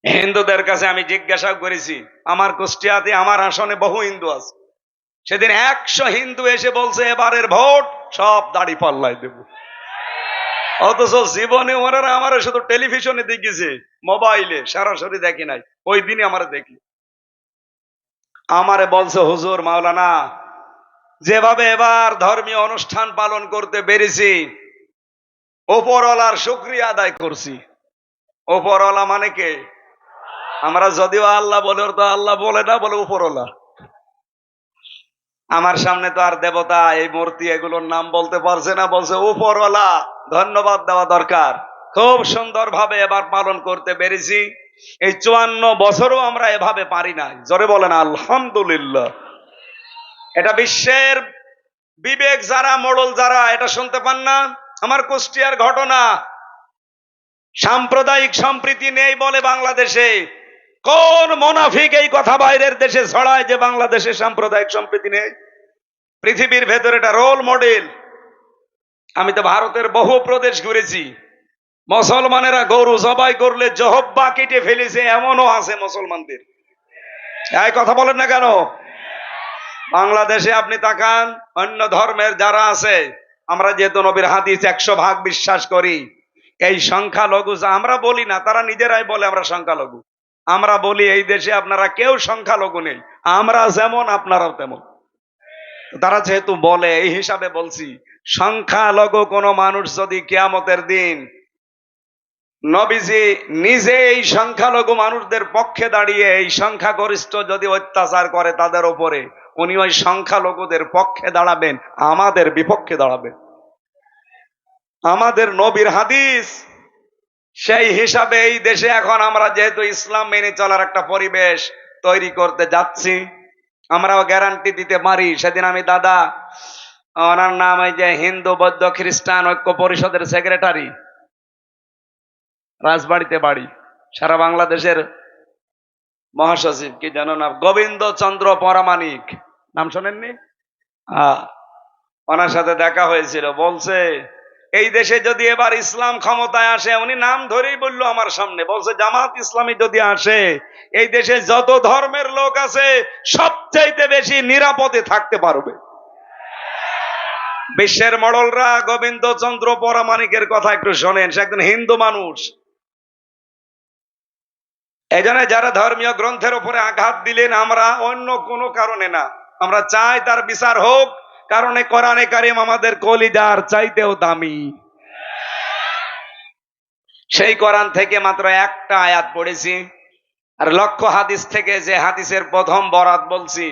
হিন্দুদের কাছে আমি জিজ্ঞাসা করেছি, আমার কুষ্টিয়াতে আমার আসনে বহু হিন্দু আছে, সেদিন 100 হিন্দু এসে বলছে এবারের ভোট সব দাড়ি পাল্লায় দেব। অথচ জীবনে ওনারা আমার শুধু টেলিভিশনে দেখেছে, মোবাইলে সরাসরি দেখি নাই। ওই দিনই আমার দেখি, আমারে বলছে হুজুর মাওলানা, যেভাবে এবার ধর্মীয় অনুষ্ঠান পালন করতে পেরেছি, ওপরওয়ালার শুকরিয়া আদায় করছি। ওপরওয়ালা মানে কে? আমরা যদিও আল্লাহ বলে, ওর তো আল্লাহ বলে না, বলে উপরওয়ালা। আমার সামনে তো আর দেবতা এই মূর্তি এগুলোর নাম বলতে পারছে না, বলছে উপরওয়ালা, ধন্যবাদ দেওয়া দরকার। খুব সুন্দর ভাবে এবার পালন করতে পেরেছি। এই 54 বছরও আমরা এভাবে পারি নাই। জোরে বলেন আলহামদুলিল্লাহ। এটা বিশ্বের বিবেক যারা, মোড়ল যারা, এটা শুনতে পান না? আমার কুষ্টিয়ার ঘটনা। সাম্প্রদায়িক সম্প্রীতি নেই বলে বাংলাদেশে। কোন মুনাফিক এই কথা বাইরের দেশে ছড়ায় যে বাংলাদেশে সাম্প্রদায়িক সম্প্রীতি নেই? পৃথিবীর ভেতরে এটা রোল মডেল। আমি তো ভারতের বহু প্রদেশ ঘুরেছি, মুসলমানেরা গরু জবাই করলে জহব্বা কেটে ফেলেছে, এমনও আছে মুসলমানদের। এই কথা বলেন না কেন? বাংলাদেশে আপনি তাকান, অন্য ধর্মের যারা আছে, আমরা যেহেতু নবীর হাদিস 100% বিশ্বাস করি, এই সংখ্যালঘু যা আমরা বলি না, তারা নিজেরাই বলে আমরা সংখ্যালঘু। আমরা বলি এই দেশে আপনারা কেউ সংখ্যালঘু নেই, আমরা যেমন আপনারাও তেমন। তারা যেহেতু বলে, এই হিসাবে বলছি, সংখ্যালঘু কোন মানুষ যদি কিয়ামতের দিন নবীজি নিজে এই সংখ্যালঘু মানুষদের পক্ষে দাঁড়িয়ে এই সংখ্যাগরিষ্ঠ যদি অত্যাচার করে তাদের উপরে, উনি ওই সংখ্যালঘুদের পক্ষে দাঁড়াবেন, আমাদের বিপক্ষে দাঁড়াবেন। আমাদের নবীর হাদিস সেই হিসাবে এই দেশে এখন আমরা যেহেতু ইসলাম মেনে চলার একটা পরিবেশ তৈরি করতে যাচ্ছি, আমরাও গ্যারান্টি দিতে পারি। সেদিন আমি দাদা, ওনার নাম এই যে হিন্দু বৌদ্ধ খ্রিস্টান ঐক্য পরিষদের সেক্রেটারি, রাজবাড়িতে বাড়ি, সারা বাংলাদেশের মহাসচিব, কি জানো না, গোবিন্দ চন্দ্র পরামানিক, নাম শোনেননি? ওনার সাথে দেখা হয়েছিল। বলছে এই দেশে যদি এবার ইসলাম ক্ষমতায় আসে, উনি নাম ধরেই বললো আমার সামনে, বলছে জামাত ইসলামী যদি আসে, এই দেশে যত ধর্মের লোক আছে সবচাইতে বেশি নিরাপদে থাকতে পারবে। বিশ্বের মডলরা গোবিন্দ চন্দ্র পরামানিকের কথা একটু শোনেন, সে একজন হিন্দু মানুষ। এই জন্য যারা ধর্মীয় গ্রন্থের উপরে আঘাত দিলেন, আমরা অন্য কোনো কারণে না, আমরা চাই তার বিচার হোক, কারণে কোরআনে কারিম আমাদের কলিজার চাইতেও দামি। সেই কোরআন থেকে মাত্র একটা আয়াত পড়েছি, আর লক্ষ হাদিস থেকে যে হাদিসের প্রথম বরাত বলছি,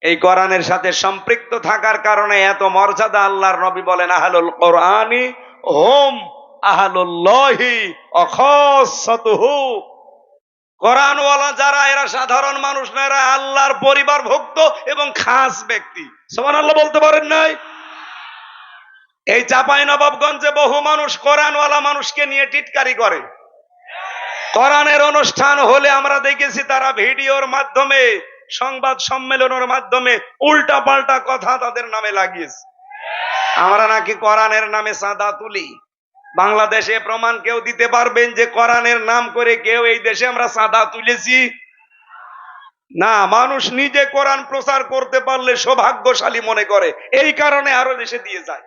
এই কোরআনের সাথে সম্পৃক্ত থাকার কারণে এত মর্যাদা। আল্লাহর নবী বলেন আহলুল কোরআনি হুম আহলুল্লাহি ওয়া খাসাতুহু। কোরআনওয়ালা যারা, এরা সাধারণ মানুষ না, এরা আল্লাহর পরিবারভুক্ত এবং খাস ব্যক্তি। সুবহানাল্লাহ বলতে পারেন নাই? এই চাঁপাইনবাবগঞ্জে বহু মানুষ কোরআনওয়ালা মানুষকে নিয়ে টিটকারি করে। কোরআনের অনুষ্ঠান হলে আমরা দেখেছি তারা ভিডিওর মাধ্যমে, সংবাদ সম্মেলনের মাধ্যমে উল্টা পাল্টা কথা তাদের নামে লাগিয়েছে। আমরা নাকি কোরআনের নামে চাঁদা তুলি। বাংলাদেশে প্রমাণ কেউ দিতে পারবেন যে কোরআনের নাম করে কেউ এই দেশে আমরা চাঁদা তুলেছি? না, মানুষ নিজে কোরআন প্রচার করতে পারলে সৌভাগ্যশালী মনে করে, এই কারণে আরো দেশে দিয়ে যায়।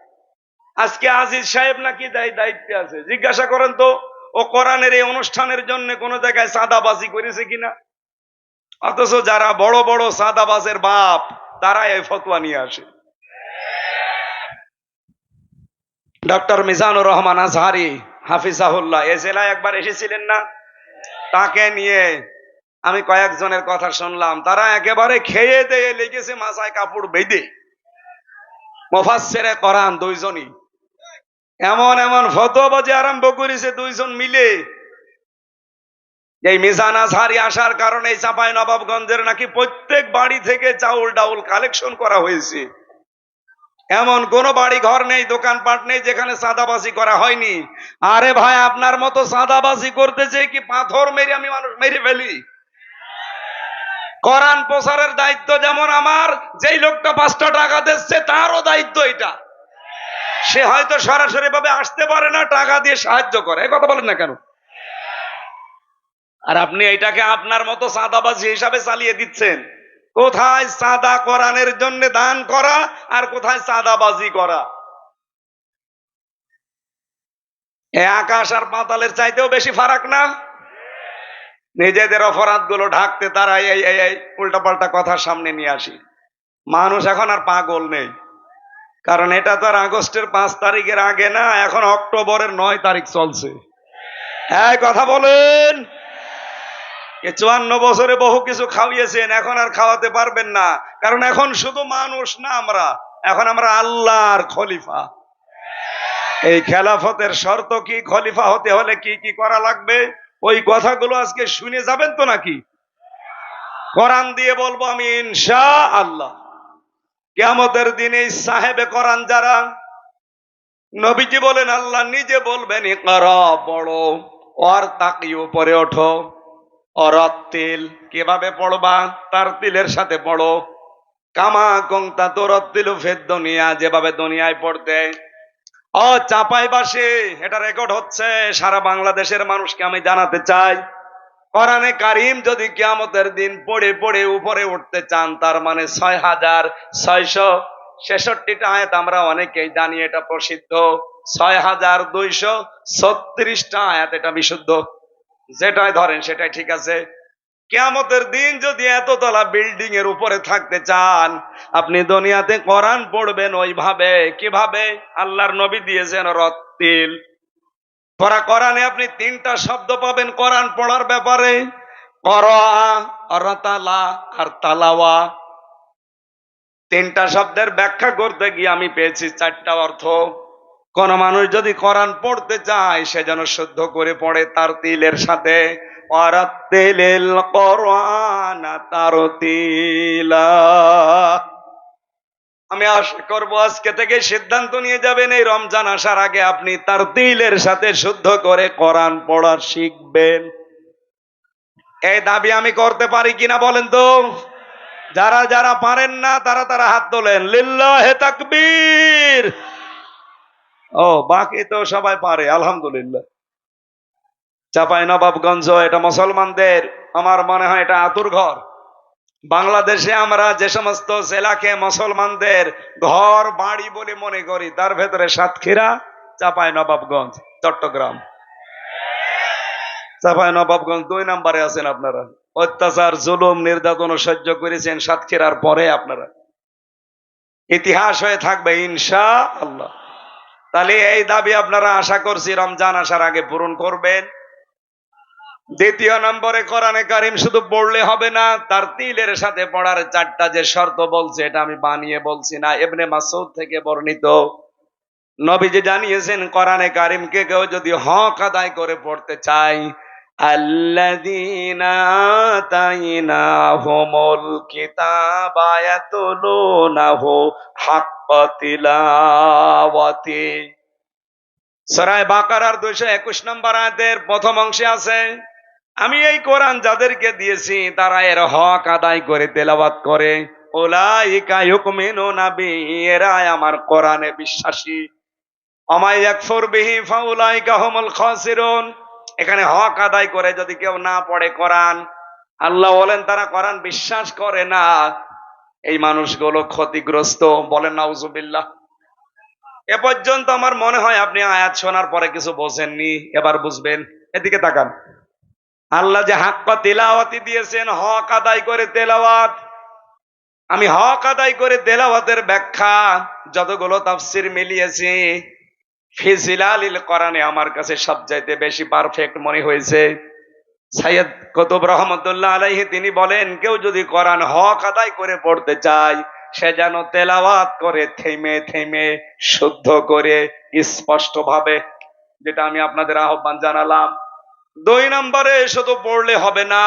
আজকে আজিজ সাহেব নাকি দায়িত্বে আছে, জিজ্ঞাসা করেন তো ও কোরআনের এই অনুষ্ঠানের জন্য কোন জায়গায় চাঁদাবাজি করেছে কিনা? অথচ যারা বড় বড় চাঁদাবাজের বাপ, তারা এই ফতোয়া নিয়ে আসে। ডক্টর মিজানুর রহমান আজহারি হাফিজাহুল্লাহ এ জেলায় একবার এসেছিলেন না? তাকে নিয়ে আমি কয়েকজনের কথা শুনলাম, তারা একেবারে খেয়ে দিয়ে লেগেছে মাথায় কাপড় বেঁধে, মুফাসসিরে কোরআন দুইজনই এমন এমন ফতোয়াবাজি আরম্ভ করেছে দুইজন মিলে। এই মিজান আজহারি আসার কারণে চাঁপাইনবাবগঞ্জের নাকি প্রত্যেক বাড়ি থেকে চাউল ডাউল কালেকশন করা হয়েছে। এমন কোন বাড়ি ঘর নেই, দোকানপাট নেই যেখানে চাঁদাবাজি করা হয়নি। আরে ভাই, আপনার মতো চাঁদাবাজি করতে চাই কি পাথর মেরে আমি মানুষ মেরে ফেলি? কোরআন প্রচারের দায়িত্ব যেমন আমার, যেই লোকটা 5টা টাকা দিচ্ছে তারও দায়িত্ব এটা। সে হয়তো সরাসরি ভাবে আসতে পারে না, টাকা দিয়ে সাহায্য করে। এই কথা বলেন না কেন? আর আপনি এটাকে আপনার মতো চাঁদাবাজি হিসাবে চালিয়ে দিচ্ছেন। কোথায় চাঁদা কোরআনের জন্য দান করা আর কোথায় চাঁদাবাজি করা? এ আকাশ আর পাতালের চাইতেও বেশি ফারাক না? নিজেদের অপরাধ গুলো ঢাকতে তারা এই উল্টাপাল্টা কথা সামনে নিয়ে আসি। মানুষ এখন আর পাগল নেই, কারণ এটা তো আর আগস্টের 5 তারিখের আগে না, এখন অক্টোবরের 9 তারিখ চলছে। এই কথা বলেন। 54 বছরে বহু কিছু খাওয়িয়েছেন, এখন আর খাওয়াতে পারবেন না, কারণ এখন শুধু মানুষ না, এখন আমরা আল্লাহর খলিফা। এই খেলাফতের শর্ত কি? খলিফা হতে হলে কি কি করা লাগবে, ওই কথাগুলো আজকে শুনে যাবেন তো নাকি? কোরআন দিয়ে বলবো আমি ইনশাআল্লাহ। কিয়ামতের দিনে সাহেবে কোরআন যারা, নবীজি বলেন, আল্লাহ নিজে বলবেন ইকরা, পড়ো, ওর তাকি, উপরে ওঠো, অরত্তিল, কিভাবে পড়বা? তার তিলের সাথে পড়ো, কামা কংতা তোরত্তিল ফেদ দুনিয়া, যেভাবে দুনিয়ায় পড়তে। ও চাপাই বাসে, এটা রেকর্ড হচ্ছে, সারা বাংলাদেশের মানুষকে আমি জানাতে চাই, কোরআনে কারিম যদি কিয়ামতের দিন পড়ে পড়ে উপরে উঠতে চান, তার মানে 6666টা আয়াত আমরা অনেকেই জানি, এটা প্রসিদ্ধ। 6236টা আয়াত, এটা বিশুদ্ধ। যেটাই ধরেন সেটাই ঠিক আছে। কিয়ামতের দিন যদি এততলা বিল্ডিং এর উপরে থাকতে চান, আপনি দুনিয়াতে কোরআন পড়বেন ওইভাবে। কিভাবে? আল্লাহর নবী দিয়েছেন রত্তিল। পড়া কোরআনে আপনি 3টা শব্দ পাবেন কোরআন পড়ার ব্যাপারে, করা, রতালা আর তালাওয়া। 3টা শব্দের ব্যাখ্যা করতে গিয়ে আমি পেয়েছি 4টা অর্থ। কোন মানুষ যদি কোরআন পড়তে চায়, সে যেন শুদ্ধ করে পড়ে তার তিলের সাথে। ওয়ারাত্তিলিল কোরআনা তারতিলা। আমি আশা করবো আজকে থেকে সিদ্ধান্ত নিয়ে যাবেন, এই রমজান আসার আগে আপনি তার তিলের সাথে শুদ্ধ করে কোরআন পড়া শিখবেন। এই দাবি আমি করতে পারি কিনা বলেন তো? যারা যারা পারেন না তারা হাত তোলেন, লিল্লাহে তাকবীর। ও, বাকি তো সবাই পারে, আলহামদুলিল্লাহ। চাঁপাইনবাবগঞ্জ, এটা মুসলমানদের, আমার মনে হয় এটা আতুর ঘর। বাংলাদেশে আমরা যে সমস্ত জেলাকে মুসলমানদের ঘর বাড়ি বলে মনে করি, তার ভেতরে সাতক্ষীরা, চাঁপাইনবাবগঞ্জ, চট্টগ্রাম। চাঁপাইনবাবগঞ্জ 2 নম্বরে আছেন আপনারা। অত্যাচার, জুলুম, নির্যাতন সহ্য করেছেন সাতক্ষীরার পরে আপনারা। ইতিহাস হয়ে থাকবে ইনশাআল্লাহ। তাহলে এই দাবি আপনারা আশা করছি রমজান আসার আগে পূরণ করবেন। 2 নম্বরে, কোরআনে কারিম শুধু পড়লে হবে না, তার তিলের সাথে পড়ার 4টা যে শর্ত বলছে, এটা আমি বানিয়ে বলছি না, ইবনে মাসউদ থেকে বর্ণিত। নবীজি জানিয়েছেন, কোরআনে কারিমকে কেউ যদি হক আদায় করে পড়তে চায়, আল্লাযীনা আতাইনাহুমুল কিতাবা ইয়াতলুনাহু হাক্কা তিলাওয়াতি। সূরা বাকারার 221 নম্বর আয়াতের প্রথম অংশে আছে, আমি এই কোরআন যাদেরকে দিয়েছি তারা এর হক আদায় করে তেলাওয়াত করে। উলাইকা ইউমিনুনা বিহি, এরা আমার কোরআনে বিশ্বাসী। ওয়া ইয়াকফুর বিহি ফাউলাইকা হুমুল খাসিরুন। এখানে হক আদায় করে যদি কেউ না পড়ে কোরআন, আল্লাহ বলেন তারা কোরআন বিশ্বাস করে না, এই মানুষগুলো ক্ষতিগ্রস্ত। বলেন নাউজুবিল্লাহ। এ পর্যন্ত আমার মনে হয় আপনি আয়াত শোনার পরে কিছু বোঝেননি, এবার বুঝবেন। এদিকে তাকান। আল্লাহ যে হাক্কা তিলাওয়াতি দিয়েছেন, হক আদায় করে তেলাওয়াত। আমি হক আদায় করে তেলাওয়াতের ব্যাখ্যা যতগুলো তাফসীর মিলিয়েছি, ফি জিলালিল কোরআনে আমার কাছে সবচাইতে বেশি পারফেক্ট মনে হয়েছে। সাইয়্যিদ কুতুব রহমাতুল্লাহ আলাইহি তিনি বলেন, কেউ যদি কোরআন হক আদায় করে পড়তে চায়, সে যেন তেলাওয়াত করে থেমে থেমে, শুদ্ধ করে, স্পষ্ট ভাবে, যেটা আমি আপনাদের আহ্বান জানালাম। 2 নম্বরে, শুধু পড়লে হবে না,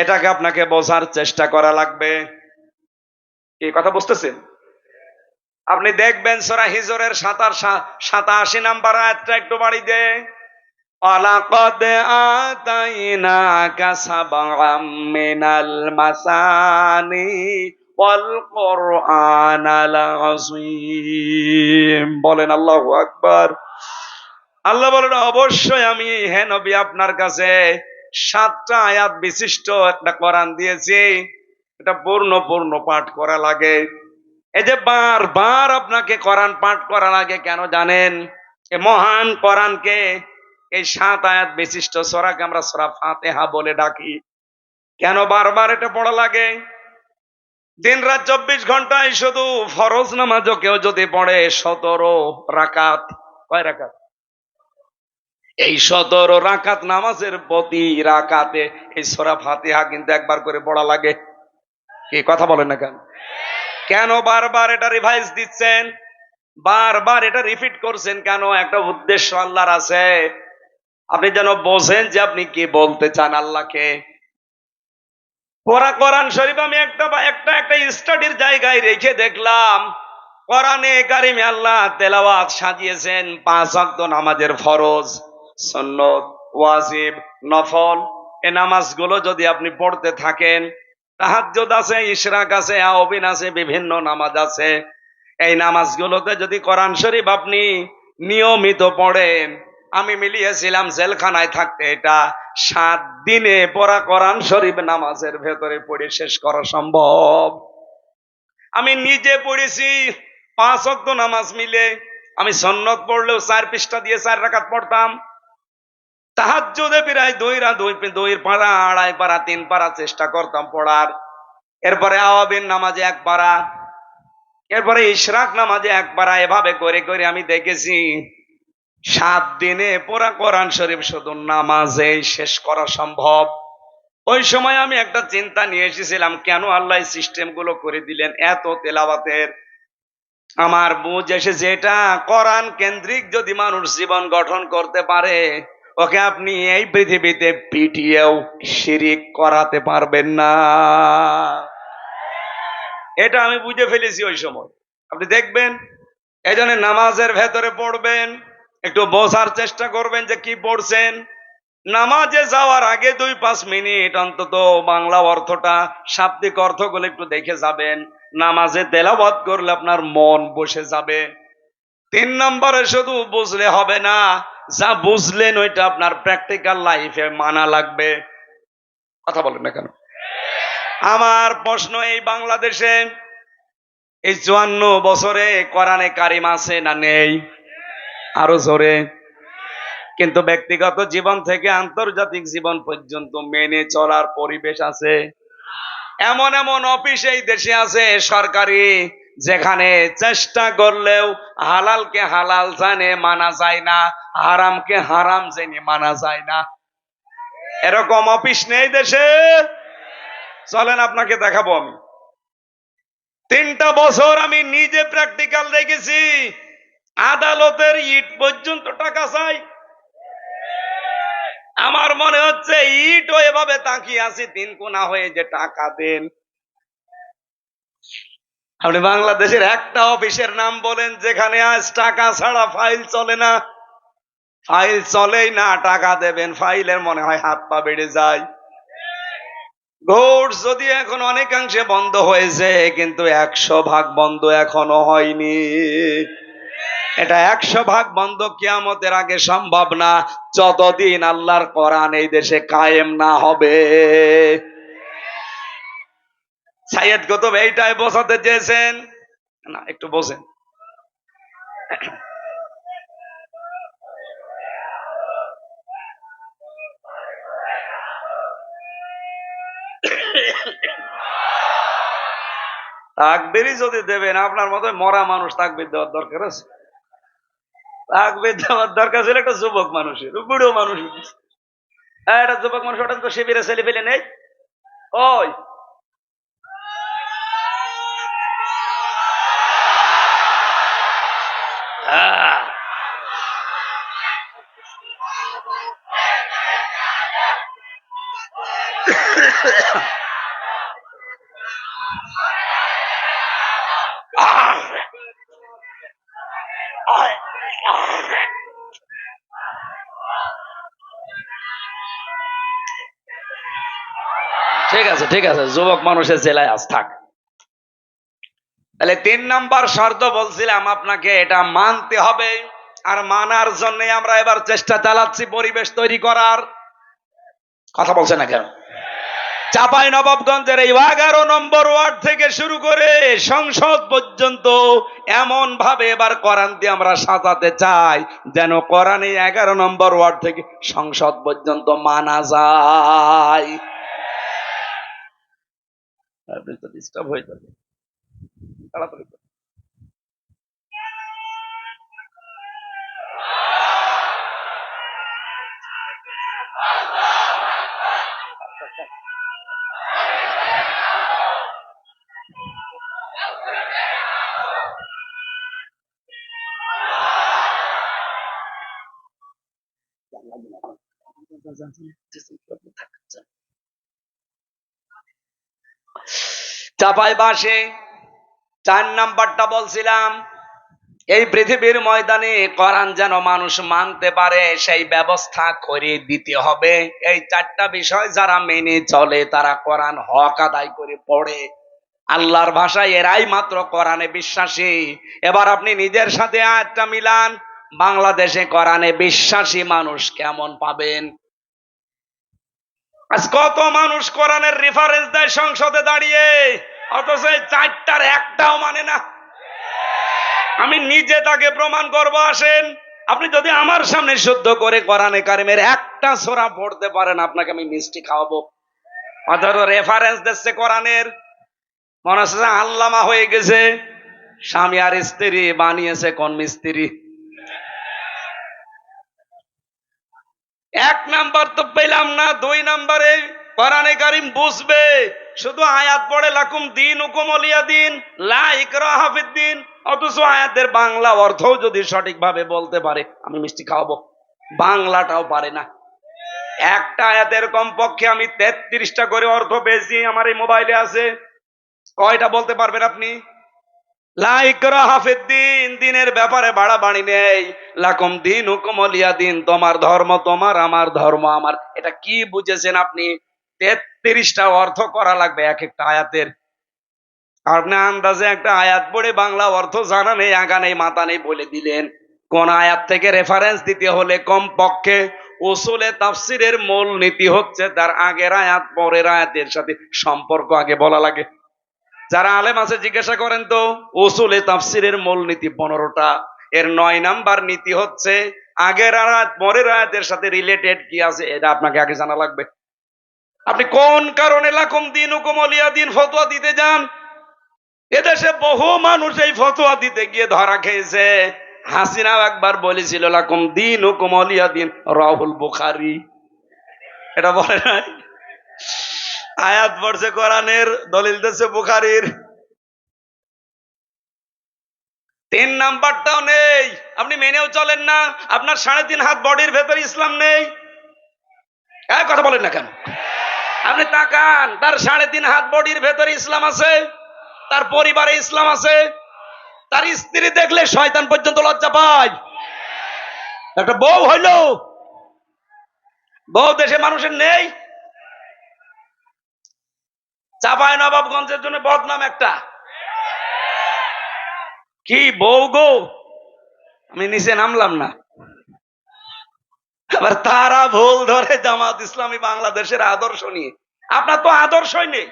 এটাকে আপনাকে বোঝার চেষ্টা করা লাগবে। এই কথা বুঝতেছেন? আপনি দেখবেন সূরা হিজরের 87 নম্বর আয়াতটা একটু বাড়ি দে, ওয়ালাকাদ আতাইনাকা সাবআম মিনাল মাসানি ওয়াল কুরআনাল আযীম। বলেন আল্লাহু আকবার। আল্লাহ বলেন, অবশ্যই আমি হে নবী আপনার কাছে 7টা আয়াত বিশিষ্ট একটা কোরআন দিয়েছি। এটা পূর্ণ পাঠ করা লাগে। এই যে বারবার আপনাকে কোরআন পাঠ করা লাগে কেন জানেন? এই মহান কোরআনকে, এই 7 আয়াত বিশিষ্ট সূরাকে আমরা সূরা ফাতিহা বলে ডাকি। কেন বারবার এটা পড়া লাগে? দিন রাত 24 ঘন্টায় শুধু ফরজ নামাজও কেউ যদি পড়ে 17 রাকাত, কয় রাকাত? এই 17 রাকাত নামাজের প্রতি রাকাতে এই সূরা ফাতিহা কিন্তু একবার করে পড়া লাগে। কি কথা বলেন না কেন? কেন বারবার এটা রিভাইজ দিচ্ছেন, বারবার এটা রিপিট করছেন কেন? একটা উদ্দেশ্য আল্লাহর আছে। আপনি যেন বোঝেন যে আপনি কি বলতে চান আল্লাহকে। কোরআন শরীফ আমি একটা স্টাডির জায়গায় রেখে দেখলাম, কোরআনে কারিমে আল্লাহ তেলাওয়াত সাজিয়েছেন 5 ওয়াক্ত নামাজের ফরজ, সুন্নত, ওয়াজিব, নফল। এই নামাজগুলো যদি আপনি পড়তে থাকেন, তাহাজ্জুদ আছে, ইশরাক আছে, আওবিন আছে, বিভিন্ন নামাজ আছে। এই নামাজগুলোতে যদি কোরআন শরীফ আপনি নিয়মিত পড়েন, আমি মিলিয়েছিলাম জেলখানায় থাকতে এটা 7 দিনে পড়া কোরআন শরীফ নামাজের ভেতরে পড়ে শেষ করা সম্ভব। আমি নিজে পড়েছি 5 ওয়াক্ত নামাজ মিলে। আমি সুন্নত পড়লেও 4 পৃষ্ঠা দিয়ে 4 রাকাত পড়তাম। তাহাজ্জুদে প্রায় 2 পারা, 2.5 পারা, 3 পারা চেষ্টা করতাম পড়ার। এরপরে আওয়াবিন নামাজে 1 পারা, এরপরে ইশরাক নামাজে 1 পারা। এভাবে করে করে আমি দেখেছি 7 দিনে পুরা কোরআন শরীফ শুধু নামাজে শেষ করা সম্ভব। ওই সময় আমি একটা চিন্তা নিয়ে এসেছিলাম, কেন আল্লাহ সিস্টেম গুলো করে দিলেন এত তেলাওয়াতের। আমার বুঝ এসেছে, এটা কোরআন কেন্দ্রিক যদি মানুষ জীবন গঠন করতে পারে, ওকে আপনি এই পৃথিবীতে পিটিয়েও শিরিক করাতে পারবেন না। এটা আমি বুঝে ফেলেছি ওই সময়। আপনি দেখবেন, এই জন্য নামাজের ভেতরে পড়বেন, একটু বোঝার চেষ্টা করবেন যে কি পড়ছেন। নামাজে যাওয়ার আগে 2-5 মিনিট অন্তত বাংলা অর্থটা, শাব্দিক অর্থগুলো একটু দেখে যাবেন। নামাজে তেলাওয়াত করলে আপনার মন বসে যাবে। 3 নম্বরে শুধু বুঝলে হবে না, যা বুঝলেন ওইটা আপনার প্র্যাকটিক্যাল লাইফে মানা লাগবে। কথা বলেন না কেন? আমার প্রশ্ন, এই বাংলাদেশে এই 54 বছরে কোরআনে কারিম আছে না নেই? আরো জোরে। কিন্তু ব্যক্তিগত জীবন থেকে আন্তর্জাতিক জীবন পর্যন্ত মেনে চলার পরিবেশ আছে। এমন এমন অফিস এই দেশে আছে সরকারি, যেখানে চেষ্টা করলেও হালালকে হালাল জানে মানা যায় না, হারামকে হারাম জেনে মানা যায় না। এরকম অফিস নেই দেশে? চলেন আপনাকে দেখাবো আমি। 3টা বছর আমি নিজে প্র্যাকটিক্যাল দেখেছি। আদালতের ইট পর্যন্ত টাকা চাই। আমার মনে হচ্ছে ইটও এভাবে তাকিয়ে আছে 3 কোনা হয়ে, যে টাকা দেন। আপনি বাংলাদেশের একটা অফিসের নাম বলেন যেখানে আজ টাকা ছাড়া ফাইল চলে না? ফাইল চলেই না, টাকা দেবেন, ফাইলের মনে হয় হাত পা বেড়ে যায়। ঘোষ যদি এখন অনেকাংশে বন্ধ হয়েছে, কিন্তু 100% বন্ধ এখনো হয়নি। এটা 100% বন্ধ কিয়ামতের আগে সম্ভব না, যতদিন আল্লাহর কোরআন এই দেশে কায়েম না হবে। সাইয়েদ কুতুব এইটাই বোঝাতে চেয়েছেন না? একটু বোঝেন। তাকবীরই যদি দেবেন, আপনার মতো মরা মানুষ তাকবীর দেওয়ার দরকার আছে? তাকবীর দেওয়ার দরকার ছিল একটা যুবক মানুষের, বুড়ো মানুষ। একটা যুবক মানুষ, ওটা তো শিবিরে ছেলে ফেলে নেই। ওই ঠিক আছে, ঠিক আছে, যুবক মানুষের জেলায় আজ থাক। তাহলে 3 নাম্বার শর্ত বলছিলাম আপনাকে, এটা মানতে হবে। আর মানার জন্য আমরা এবার চেষ্টা চালাচ্ছি পরিবেশ তৈরি করার। কথা বলছে না কেন? চাঁপাই নবাবগঞ্জের এই 11 নম্বর ওয়ার্ড থেকে শুরু করে সংসদ পর্যন্ত এমন ভাবে এবার কোরআন দিয়ে আমরা সাজাতে চাই যেন কোরআনে 11 নম্বর ওয়ার্ড থেকে সংসদ পর্যন্ত মানা যায়। আপনি তো ডিস্টার্ব হয়ে যাবে, তাড়াতাড়ি করুন। চাপাই বাসে 4 নাম্বারটা বলছিলাম, এই পৃথিবীর ময়দানে কোরআন যেন মানুষ মানতে পারে সেই ব্যবস্থা করে দিতে হবে। এই 4টা বিষয় যারা মেনে চলে তারা কোরআন হক আদায় করে পড়ে। আল্লাহর ভাষায় এরাই মাত্র কোরআনে বিশ্বাসী। এবার আপনি নিজের সাথে আয়াতটা মিলান, বাংলাদেশে কোরআনে বিশ্বাসী মানুষ কেমন পাবেন? আজ কত মানুষ কোরআনের রেফারেন্স দেয় সংসদে দাঁড়িয়ে, অথচ এই 4টার একটাও মানে না। আমি নিজে তাকে প্রমাণ করব, আসেন। আপনি যদি আমার সামনে শুদ্ধ করে কোরআনে কারিমের একটা সূরা পড়তে পারেন, আপনাকে আমি মিষ্টি খাওয়াবো। অথচ রেফারেন্স দিচ্ছে কোরআনের, মনে হচ্ছে আল্লামা হয়ে গেছে। স্বামী আর স্ত্রী বানিয়েছে কোন মিস্ত্রি? 1 নাম্বার তো পেলাম না। 2 নাম্বারে কোরআনে কারিম বুঝবে, শুধু আয়াত পড়ে লাকুম দীনুকুম ওয়ালিয়া দিন, লা ইকরাহা ফিদ্দিন, অথচ আয়াতের বাংলা অর্থও যদি সঠিকভাবে বলতে পারে আমি মিষ্টি খাওয়াবো। বাংলাটাও পারে না। একটা আয়াতের কমপক্ষে আমি 33টা করে অর্থ পেয়েছি, আমার এই মোবাইলে আছে। কয়টা বলতে পারবেন আপনি? লা ইকরাহা ফিদ্দিন, দিনের ব্যাপারে বাড়াবাড়ি নেই। লাকুম দীনুকুম ওয়ালিয়া দিন, তোমার ধর্ম তোমার, আমার ধর্ম আমার। এটা কি বুঝেছেন আপনি? 33টা অর্থ করা লাগবে এক একটা আয়াতের। আপনি আন্দাজে একটা আয়াত পড়ে বাংলা অর্থ জানা নেই, আগা নেই, মাথা নেই বলে দিলেন। কোন আয়াত থেকে রেফারেন্স দিতে হলে কমপক্ষে উসুলে তাফসিরের মূল নীতি হচ্ছে তার আগের আয়াত পরের আয়াতের সাথে সম্পর্ক আগে বলা লাগে। যারা আলেম আছে জিজ্ঞাসা করেন তো, উসুলে তাফসিরের মূল নীতি 15টা, এর 9 নাম্বার নীতি হচ্ছে আগের আয়াত পরের আয়াতের সাথে রিলেটেড কি আছে এটা আপনাকে আগে জানা লাগবে। আপনি কোন কারণে লাকুম দীনুকুম ওয়ালিয়া দিন ফতোয়া দিতে যান? এদেশে বহু মানুষ এই ফতোয়া দিতে গিয়ে ধরা খেয়েছে। হাসিনা একবার বলেছিল লাকুম দীনুকুম ওয়ালিয়া দিন, রাহুল বুখারী। এটা বলে নাই? আয়াত পড়ছে কোরআনের, দলিল দিচ্ছে বুখারীর। 3 নাম্বারটাও নেই, আপনি মেনেও চলেন না। আপনার 3.5 হাত বডির ভেতরে ইসলাম নেই। কথা বলেন না কেন? আপনি তাকান, তার 3.5 হাত বডির ভেতরে ইসলাম আছে, তার পরিবারে ইসলাম আছে, তার স্ত্রী দেখলে শয়তান পর্যন্ত লজ্জা পায়। একটা বউ হইল, বউ দেশে মানুষের নেই। চাঁপাই নবাবগঞ্জের জন্য বদনাম একটা। কি বউ গো, আমি নিচে নামলাম না। আবার তারা ভুল ধরে জামাত ইসলামী বাংলাদেশের আদর্শ নিয়ে। আপনার তো আদর্শই নেই।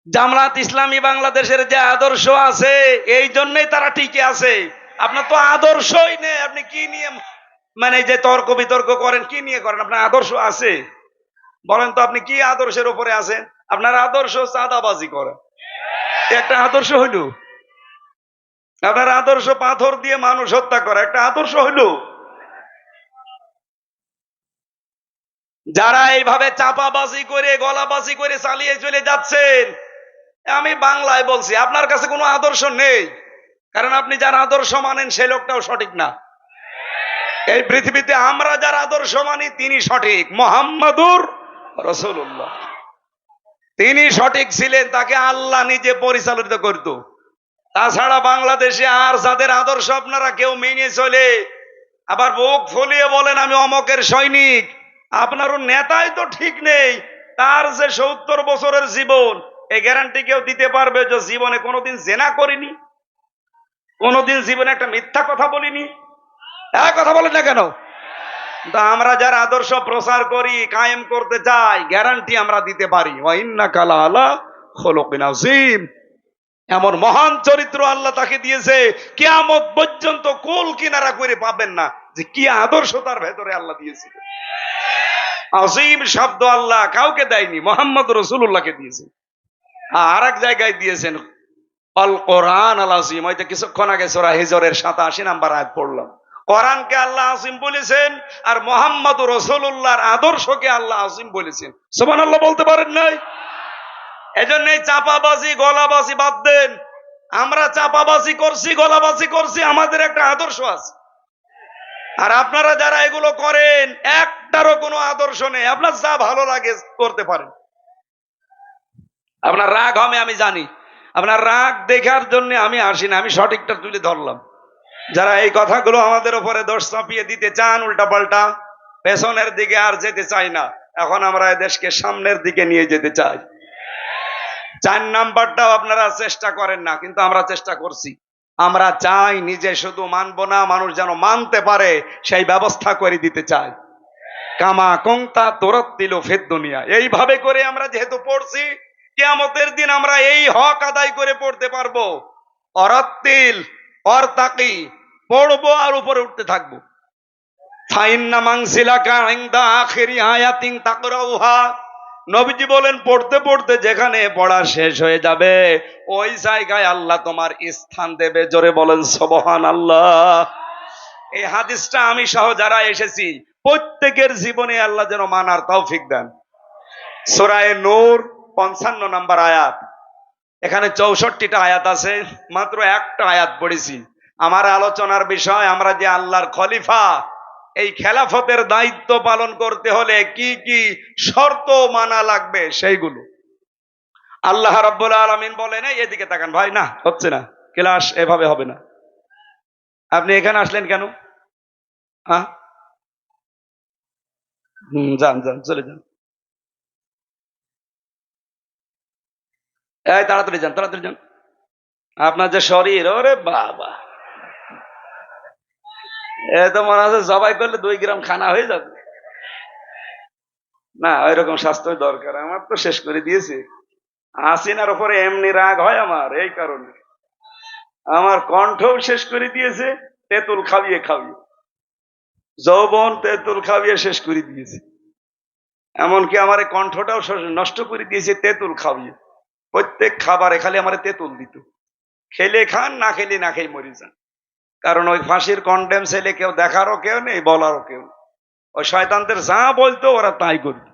জামাত ইসলামী বাংলাদেশের যে আদর্শ আছে এই জন্যই তারা টিকে আছে। আপনার তো আদর্শই নেই। আপনি কি নিয়ে মানে যে তর্ক বিতর্ক করেন, কি নিয়ে করেন? আপনার আদর্শ আছে? বলেন তো আপনি কি আদর্শের উপরে আছেন? আপনার আদর্শ চাঁদাবাজি করা, একটা আদর্শ হইল? আপনার আদর্শ পাথর দিয়ে মানুষ হত্যা করা, একটা আদর্শ হইল? যারা এইভাবে চাপাবাজি করে গলাবাজি করে চালিয়ে চলে যাচ্ছেন, আমি বাংলায় বলছি, আপনার কাছে কোনো আদর্শ নেই। কারণ আপনি যার আদর্শ মানেন সেই লোকটাও সঠিক না। এই পৃথিবীতে আমরা যার আদর্শ মানি তিনি সঠিক, মুহাম্মাদুর রাসূলুল্লাহ। তিনি সঠিক ছিলেন, তাকে আল্লাহ নিজে পরিচালিত করত। তাছাড়া বাংলাদেশে আর যাদের আদর্শ আপনারা কেউ মেনে চলে আবার বুক ফুলিয়ে বলেন আমি অমকের সৈনিক, আপনারও নেতাই তো ঠিক নেই। তার যে 70 বছরের জীবন, এই গ্যারান্টি কেউ দিতে পারবে যে জীবনে কোনোদিন জেনা করিনি, কোনোদিন জীবনে একটা মিথ্যা কথা বলিনি? কথা বলেন না কেন? তা আমরা যারা আদর্শ প্রচার করি, কায়েম করতে চাই, গ্যারান্টি আমরা দিতে পারি, ওয়া ইন্নাকা লাআলা খুলুকিন আযীম। এমন মহান চরিত্র আল্লাহ তাকে দিয়েছে, কিয়ামত পর্যন্ত কুল কিনারা করে পাবেন না যে কি আদর্শ তার ভেতরে আল্লাহ দিয়েছে। আযীম শব্দ আল্লাহ কাউকে দেয়নি, মুহাম্মদ রাসূলুল্লাহকে দিয়েছেন। আর এক জায়গায় দিয়েছেন আল কোরআন আল আযীম। হয়তো কিছুক্ষণ আগে সূরা হিজরের 87 নম্বর আয়াত পড়লাম। কোরআনকে আল্লাহ আযীম বলেছেন, আর মুহাম্মদ রাসূলুল্লাহর আদর্শকে আল্লাহ আযীম বলেছেন। সুবহানাল্লাহ বলতে পারেন নাই? এজন্য এই চাপাবাজি গলাবাজি বাদ দেন। আমরা চাপাবাজি করছি, গলাবাজি করছি, আমাদের একটা আদর্শ আছে। আর আপনারা যারা এগুলো করেন, একটারও কোনো আদর্শ নেই। আপনার যা ভালো লাগে করতে পারেন। আপনার রাগ হবে আমি জানি, আপনার রাগ দেখার জন্য আমি আসি না, আমি সঠিকটা তুলে ধরলাম। যারা এই কথাগুলো আমাদের উপরে দোষ চাপিয়ে দিতে চান উল্টা পাল্টা, পেছনের দিকে আর যেতে চাই না, এখন আমরা এই দেশকে সামনের দিকে নিয়ে যেতে চাই। 4 নাম্বারটাও আপনারা চেষ্টা করেন না, কিন্তু আমরা চেষ্টা করছি। আমরা চাই নিজে শুধু মানবো না, মানুষ যেন মানতে পারে সেই ব্যবস্থা করে দিতে চাই। কামা কুনতা তুরাত্তিলু ফিদ দুনিয়া, এইভাবে করে আমরা যেহেতু পড়ছি, কিয়ামতের দিন আমরা এই হক আদায় করে পড়তে পারবো। অরাত্তিল অরতাকি, পড়বো আর উপরে উঠতে থাকবো। ফাইন্না মানসিলাকা ইনদা আখিরি আয়াতিন তাকরাউহা, নবীজি বলেন পড়তে পড়তে যেখানে পড়া শেষ হয়ে যাবে, ওই জায়গায় আল্লাহ তোমার স্থান দেবে। জোরে বলেন সুবহানাল্লাহ। এই হাদিসটা আমি সহ যারা এসেছি প্রত্যেকের জীবনে আল্লাহ যেন মানার তৌফিক দেন। সূরা নূর 55 নম্বর আয়াত। এখানে 64টা আয়াত আছে, মাত্র একটা আয়াত পড়েছি। আমার আলোচনার বিষয়, আমরা যে আল্লাহর খলিফা, এই খেলাফতের দায়িত্ব পালন করতে হলে কি কি শর্ত মানা লাগবে সেইগুলো। আল্লাহ রাব্বুল আলামিন বলেন, এদিকে তাকান ভাই, না হচ্ছে না, ক্লাস এভাবে হবে না। আপনি এখানে আসলেন কেন? হ্যাঁ, যান যান, চলে যান। এই তাড়াতাড়ি যান, তাড়াতাড়ি যান। আপনার যে শরীর, ওরে বাবা, এ তো মনে আছে জবাই করলে 2 গ্রাম খানা হয়ে যাবে। না, ওইরকম স্বাস্থ্য দরকার। আমার তো শেষ করে দিয়েছে। হাসিনার উপরে এমনি রাগ হয় আমার, এই কারণে আমার কণ্ঠও শেষ করে দিয়েছে, তেঁতুল খাইয়ে খাইয়ে, যৌবন তেঁতুল খাইয়ে শেষ করে দিয়েছে। এমনকি আমার এই কণ্ঠটাও নষ্ট করে দিয়েছে তেঁতুল খাইয়ে। প্রত্যেক খাবারে খালি আমার তেঁতুল দিত। খেলে খান, না খেলে না খেয়ে মরি যান। কারণ ওই ফাঁসির কন্ডেম ছেলে কেউ দেখারও কেউ নেই, বলারও কেউ নেই। ওই শয়তানদের যা বলতো ওরা তাই করত।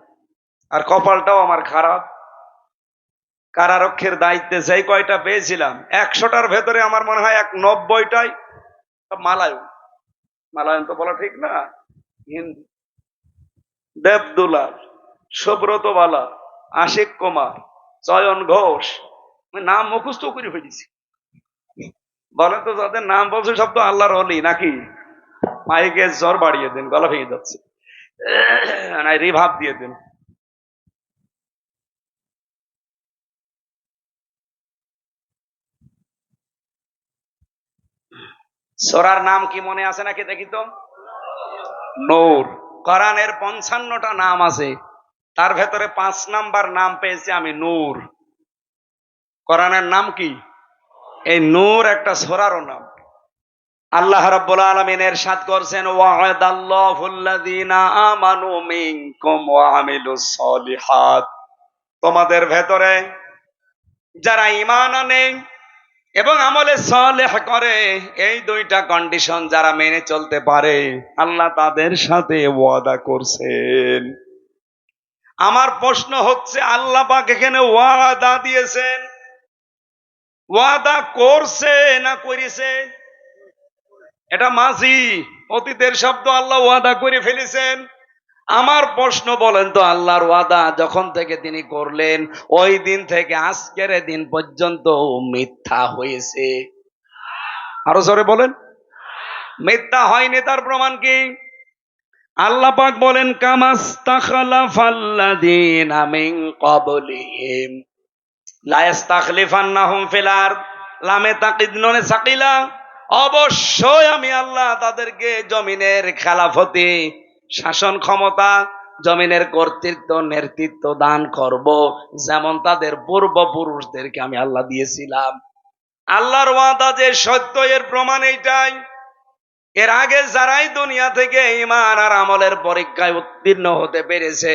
আর কপালটাও আমার খারাপ। কারারক্ষের দায়িত্বে যেই কয়টা পেয়েছিলাম, 100টার ভেতরে আমার মনে হয় 90টাই মালায়ন। মালায়ন তো বলা ঠিক না, হিন্দি। দেবদুলাল, সুব্রত বালা, আশিক কুমার, চয়ন ঘোষ, নাম মুখস্থ করে ফেলেছি। বলেন তো, যাদের নাম বলছে সব তো আল্লাহর ওলি নাকি? মাইকে জ্বর বাড়িয়ে দেন, গলা ভেঙে যাচ্ছে, রিভাব দিয়ে দেন। সূরার নাম কি মনে আছে নাকি দেখি তো? নূর। কোরআনের 55টা নাম আছে, তার ভেতরে 5 নাম্বার নাম পেয়েছি আমি, নূর। কোরআনের নাম কি? এই নূর একটা সূরারও নাম। আল্লাহ রাব্বুল আলামিন ইরশাদ করছেন, ওয়া'আদাল্লাহুল্লাযীনা আমানু মিনকুম ওয়া আমিলুস সলিহাত, তোমাদের ভেতরে যারা ঈমান আনে এবং আমলে সালেহ করে, এই 2টা কন্ডিশন যারা মেনে চলতে পারে, আল্লাহ তাদের সাথে ওয়াদা করছেন। আমার প্রশ্ন হচ্ছে, আল্লাহ পাক এখানে ওয়াদা দিয়েছেন, ওয়াদা করছে না করেছে? এটা মাঝি, অতীতের শব্দ। আল্লাহ ওয়াদা করে ফেলেছেন। আমার প্রশ্ন, বলেন তো, আল্লাহর ওয়াদা যখন থেকে তিনি করলেন, ওই দিন থেকে আজকের দিন পর্যন্ত মিথ্যা হয়েছে? আরো জোরে বলেন। মিথ্যা হয়নি, তার প্রমাণ কি? আল্লাহ পাক বলেন, কামাস্তাখলাফাল্লাযীনা মিন ক্বাবলিহিম লা ইস্তাখলিফান্নাহুম ফিল আরদ, লামে তাকিদ নুনে সাকিলা, অবশ্যই আমি আল্লাহ তাদেরকে জমিনের খেলাফতি শাসন ক্ষমতা, জমিনের কর্তৃত্ব, নেতৃত্ব দান করব, যেমন তাদের পূর্বপুরুষদেরকে আমি আল্লাহ দিয়েছিলাম। আল্লাহর ওয়াদা যে সত্য, এর প্রমাণ এইটাই। এর আগে যারাই দুনিয়া থেকে ঈমান আর আমলের পরীক্ষায় উত্তীর্ণ হতে পেরেছে,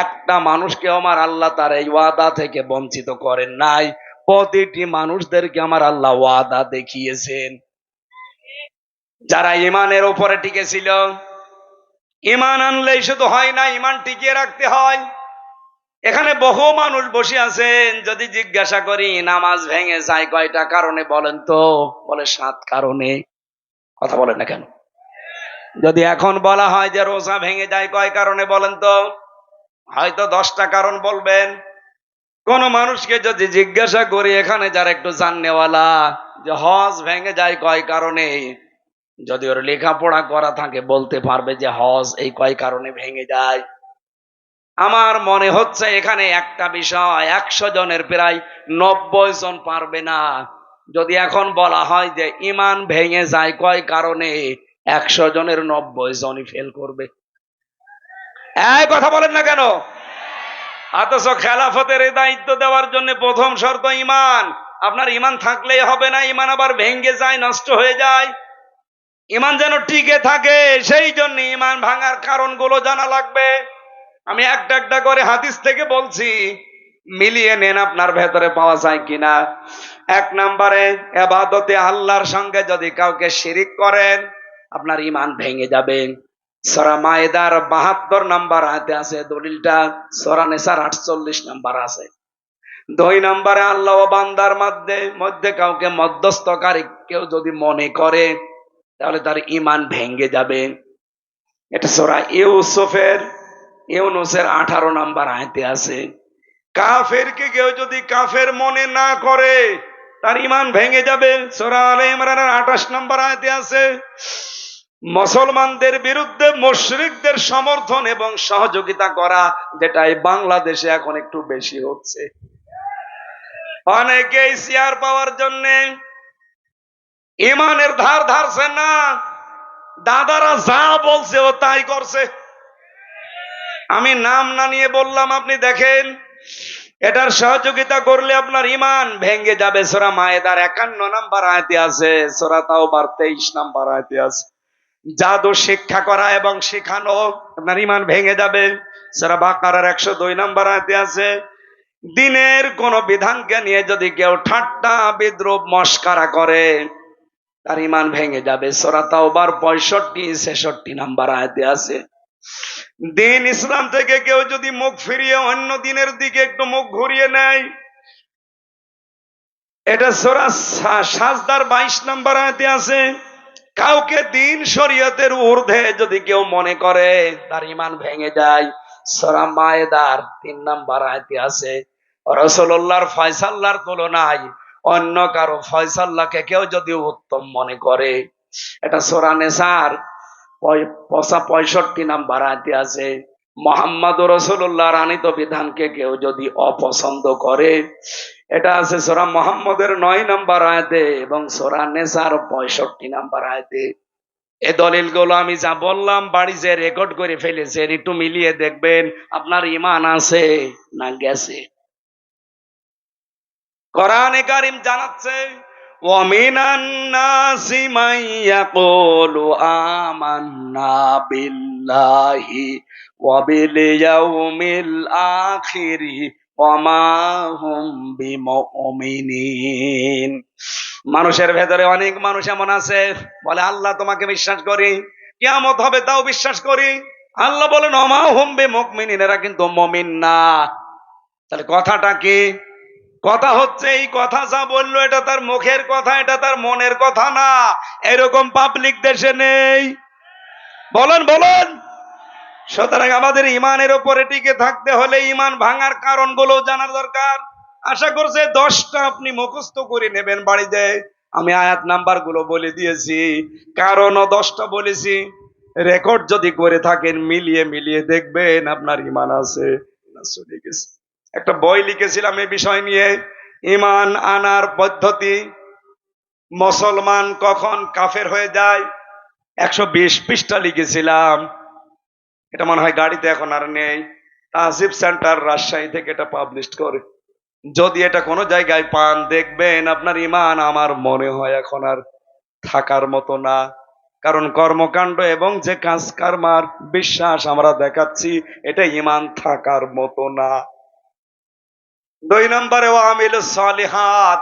একটা মানুষকে আমার আল্লাহ তার এই ওয়াদা থেকে বঞ্চিত করেন নাই। প্রতিটি মানুষদেরকে আমার আল্লাহ ওয়াদা দেখিয়েছেন। যারা ঈমানের উপরে টিকে ছিল, ঈমান আনলেই শুধু হয় না, ঈমান টিকিয়ে রাখতে হয়। এখানে বহু মানুষ বসে আছেন, যদি জিজ্ঞাসা করি নামাজ ভেঙে যায় কয়টা কারণে বলেন তো, বলে 7 কারণে। কথা বলেন না কেন? যদি এখন বলা হয় যে রোজা ভেঙে যায় কয় কারণে বলেন তো, হয়তো 10টা কারণ বলবেন। কোন মানুষকে যদি জিজ্ঞাসা করি এখানে যারা একটু জাননেওয়ালা, যে হজ ভেঙে যায় কয় কারণে, যদি ওর লেখাপড়া করা থাকে বলতে পারবে যে হজ এই কয় কারণে ভেঙে যায়। আমার মনে হচ্ছে এখানে একটা বিষয় 100 জনের প্রায় 90 জন পারবে না। যদি এখন বলা হয় যে ঈমান ভেঙে যায় কয় কারণে, 100 জনের 90 জনই ফেল করবে। এই কথা বলেন না কেন? অথচ খেলাফতের এই দায়িত্ব দেওয়ার জন্য প্রথম শর্ত ঈমান। আপনার ঈমান থাকলেই হবে না, ঈমান আবার ভেঙে যায়, নষ্ট হয়ে যায়। ঈমান যেন টিকে থাকে, সেই জন্য ঈমান ভাঙার কারণগুলো জানা লাগবে। আমি একটা একটা করে হাদিস থেকে বলছি, মিলিয়ে নেন আপনার ভেতরে পাওয়া যায় কিনা। 1 নম্বরে, ইবাদতে আল্লাহর সঙ্গে যদি কাউকে শিরিক করেন, আপনার ঈমান ভেঙে যাবে। সূরা মায়েদার 72 নম্বর আয়াতে আছে দলিলটা, সূরা নিসার 48 নম্বর আছে। 2 নম্বরে, আল্লাহ ও বান্দার মধ্যে কাউকে মধ্যস্থকারী কেউ যদি মনে করে, তাহলে তার ঈমান ভেঙে যাবে। এটা সূরা ইউনূসের 18 নম্বর আয়াতে আছে। কাফেরকে কেউ যদি কাফের মনে না করে, তার ঈমান ভেঙে যাবে। সূরা আলে ইমরানের 28 নম্বর আয়াতে আছে। মুসলমানদের বিরুদ্ধে মুশরিকদের সমর্থন এবং সহযোগিতা করা, যেটা এই বাংলাদেশে এখন একটু বেশি হচ্ছে। অনেকেই শেয়ার পাওয়ার জন্য ঈমানের ধার ধারছে না, দাদারা যা বলছে ও তাই করছে। আমি নাম না নিয়ে বললাম, আপনি দেখেন, এটার সহযোগিতা করলে আপনার ঈমান ভেঙে যাবে। সূরা মায়েদার 51 নম্বর আয়াতে আছে, সূরা তাওবার 23 নম্বর আয়াতে আছে। জাদু শিক্ষা করা এবং শেখানো, আপনার ঈমান ভেঙে যাবে। সূরা বাকারার 102 নম্বর আয়াতে আছে। দ্বীনের কোন বিধানকে নিয়ে যদি কেউ ঠাট্টা বিদ্রূপ মস্করা করে, তার ঈমান ভেঙে যাবে। সূরা তাওবার 65-66 নম্বর আয়াতে আছে। দ্বীন ইসলাম থেকে কেউ যদি মুখ ফিরিয়ে অন্য দ্বীনের দিকে একটু মুখ ঘুরিয়ে নেয়, এটা সূরা সাজদার 22 নম্বর আয়াতে আছে। কাউকে দ্বীন শরীয়তের ঊর্ধ্বে যদি কেউ মনে করে, তার ঈমান ভেঙে যায়। সূরা মায়েদার 3 নম্বর আয়াতে আছে। রাসূলুল্লাহর ফয়সালার তুলনায় অন্য কারো ফয়সালাকে কেউ যদি উত্তম মনে করে, এটা সূরা নিসার 65 নম্বর আয়াতে আছে। মুহাম্মদুর রাসূলুল্লাহর আনিত বিধানকে কেউ যদি অপছন্দ করে, এটা আছে সূরা মুহাম্মদের 9 নম্বর আয়াতে এবং সূরা নিসার 65 নম্বর আয়াতে। এই দলিলগুলো আমি যা বললাম বাড়ি যে রেকর্ড করে ফেলেছেন, একটু মিলিয়ে দেখবেন আপনার ঈমান আছে না গেছে। কোরআনে কারীম জানাচ্ছে, ওয়া মিনান নাসি মান ইয়াকুলু আমান্না বিল্লাহি ওয়া বিল ইয়াউমিল আখিরি ওয়া মা হুম বিমুমিনিন। মানুষের ভেতরে অনেক মানুষ এমন আছে, বলে আল্লাহ তোমাকে বিশ্বাস করি, কিয়ামত হবে তাও বিশ্বাস করি। আল্লাহ বলেন ওয়া মা হুম বিমুমিনিন, এরা কিন্তু মুমিন না। তাহলে কথাটা কি? কথা হচ্ছে, এই কথা যা বললো এটা তার মুখের কথা, এটা তার মনের কথা না। এরকম পাবলিক দেশে নেই। বলেন বলেন। সুতরাং আমাদের ঈমানের উপরে টিকে থাকতে হলে ঈমান ভাঙার কারণগুলো জানার দরকার। আশা করছে 10টা আপনি মুখস্থ করে নেবেন বাড়িতে। আমি আয়াত নাম্বার গুলো বলে দিয়েছি, কারণও 10টা বলেছি। রেকর্ড যদি করে থাকেন মিলিয়ে মিলিয়ে দেখবেন আপনার ঈমান আছে না চলে গেছে। একটা বই লিখেছিলাম এই বিষয় নিয়ে, ঈমান আনার পদ্ধতি, মুসলমান কখন কাফের হয়ে যায়। 120 পৃষ্ঠা লিখেছিলাম। এটা মনে হয় গাড়িতে এখন আর নেই। তাহজিব সেন্টার রাজশাহী থেকে এটা পাবলিশ করে। যদি এটা কোনো জায়গায় পান, দেখবেন আপনার ইমান আমার মনে হয় এখন আর থাকার মতো না। কারণ কর্মকাণ্ড এবং যে কাজ কারবার বিশ্বাস আমরা দেখাচ্ছি, এটা ইমান থাকার মতো না। 2 নম্বরে ওয়ামিল সালিহাত,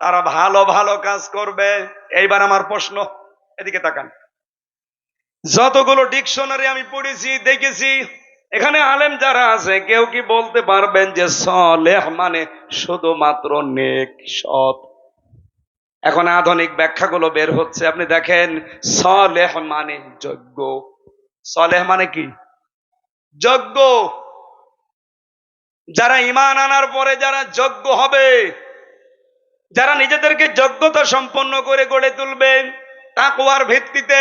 তারা ভালো ভালো কাজ করবে। এইবার আমার প্রশ্ন, এদিকে তাকান। যতগুলো ডিকশনারি আমি পড়েছি দেখেছি, এখানে আলেম যারা আছে কেউ কি বলতে পারবেন যে সলেহ মানে শুধুমাত্র নেক, সৎ? এখন আধুনিক ব্যাখ্যাগুলো বের হচ্ছে, আপনি দেখেন সলেহ মানে যোগ্য। সলেহ মানে কি? যোগ্য। যারা ঈমান আনার পরে যারা যোগ্য হবে, যারা নিজেদেরকে যোগ্যতা সম্পন্ন করে গড়ে তুলবেন তাকওয়ার ভিত্তিতে,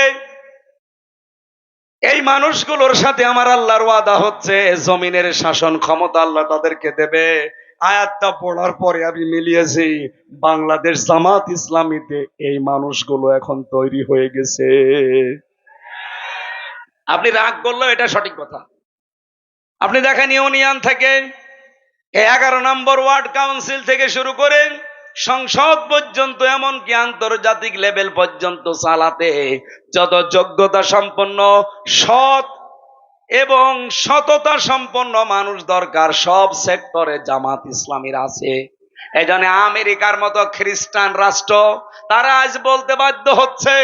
এই মানুষগুলোর সাথে আমার আল্লাহর ওয়াদা হচ্ছে জমিনের শাসন ক্ষমতা আল্লাহ তাদেরকে দেবে। আয়াতটা পড়ার পরে আমি মিলিয়েছি, বাংলাদেশ জামাত ইসলামীতে এই মানুষগুলো এখন তৈরি হয়ে গেছে। আপনি রাগ করলেও এটা সঠিক কথা। আপনি দেখেন ইউনিয়ন থেকে 11 নম্বর ওয়ার্ড কাউন্সিল থেকে শুরু করে সংসদ পর্যন্ত, এমনকি আন্তর্জাতিক লেভেল পর্যন্ত চালাতে যত যোগ্যতা সম্পন্ন, সৎ এবং সততা সম্পন্ন মানুষ দরকার, সব সেক্টরে জামাত ইসলামীর আছে। এই জন্য আমেরিকার মতো খ্রিস্টান রাষ্ট্র তারা আজ বলতে বাধ্য হচ্ছে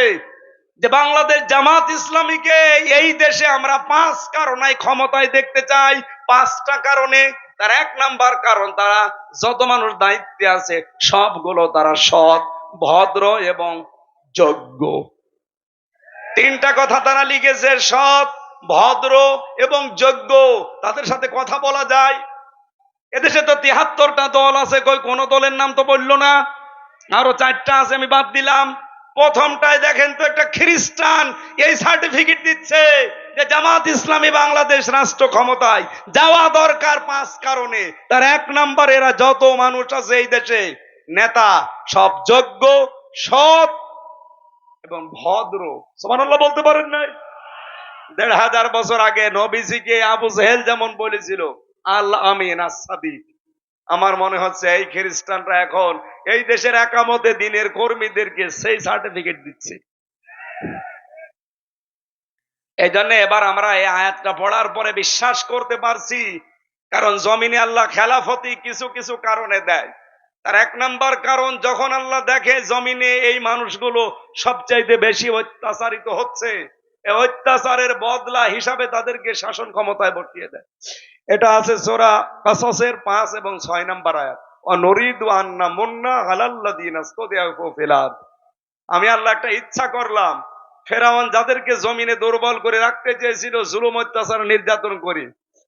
যে বাংলাদেশ জামাত ইসলামীকে এই দেশে আমরা 5 কারণে ক্ষমতায় দেখতে চাই। 5টা কারণে। তার 1 নাম্বার কারণ, তারা যত মানুষ দায়িত্বে আছে সবগুলো তারা সৎ, ভদ্র এবং যোগ্য। 3টা কথা তারা লিখেছে, সৎ, ভদ্র এবং যোগ্য। তাদের সাথে কথা বলা যায়। এদেশে তো 73টা দল আছে, কই কোন দলের নাম তো বললো না। আরো 4টা আছে, আমি বাদ দিলাম। প্রথমটায় দেখেন তো একটা খ্রিস্টান এই সার্টিফিকেট দিচ্ছে যে জামাত ইসলামী বাংলাদেশ রাষ্ট্র ক্ষমতায় যাওয়া দরকার 5 কারণে। তার 1 নাম্বার, এরা যত মানুষ আছে এই দেশে নেতা সব যোগ্য, সৎ এবং ভদ্র। সুবহানাল্লাহ বলতে পারেন না? 1500 বছর আগে নবীজিকে আবু জেহেল যেমন বলেছিল আল আমিন আস-সাদিক, আমার মনে হচ্ছে এই খ্রিস্টানরা এখন এই দেশের একামতে দিনের কর্মীদেরকে সেই সার্টিফিকেট দিচ্ছে। এই জন্য এবার আমরা এই আয়াতটা পড়ার পরে বিশ্বাস করতে পারছি, কারণ জমিনে আল্লাহ খেলাফতি কিছু কিছু কারণে দেয়। তার 1 নাম্বার কারণ, যখন আল্লাহ দেখে জমিনে এই মানুষগুলো সবচাইতে বেশি অত্যাচারিত হচ্ছে, এই অত্যাচারের বদলা হিসাবে তাদেরকে শাসন ক্ষমতায় বসিয়ে দেয়। এটা আছে সূরা কাসাসের 5 এবং 6 নাম্বার আয়াত। অনুরিদু আন্না মুন্না আলাল্লাযিনা ইসতাদআফু ফিল আরদ। আমি আল্লাহ একটা ইচ্ছা করলাম, ফেরাউন যাদেরকে জমিনে দুর্বল করে রাখতে চেয়েছিল জুলুম অত্যাচার নির্যাতন করে,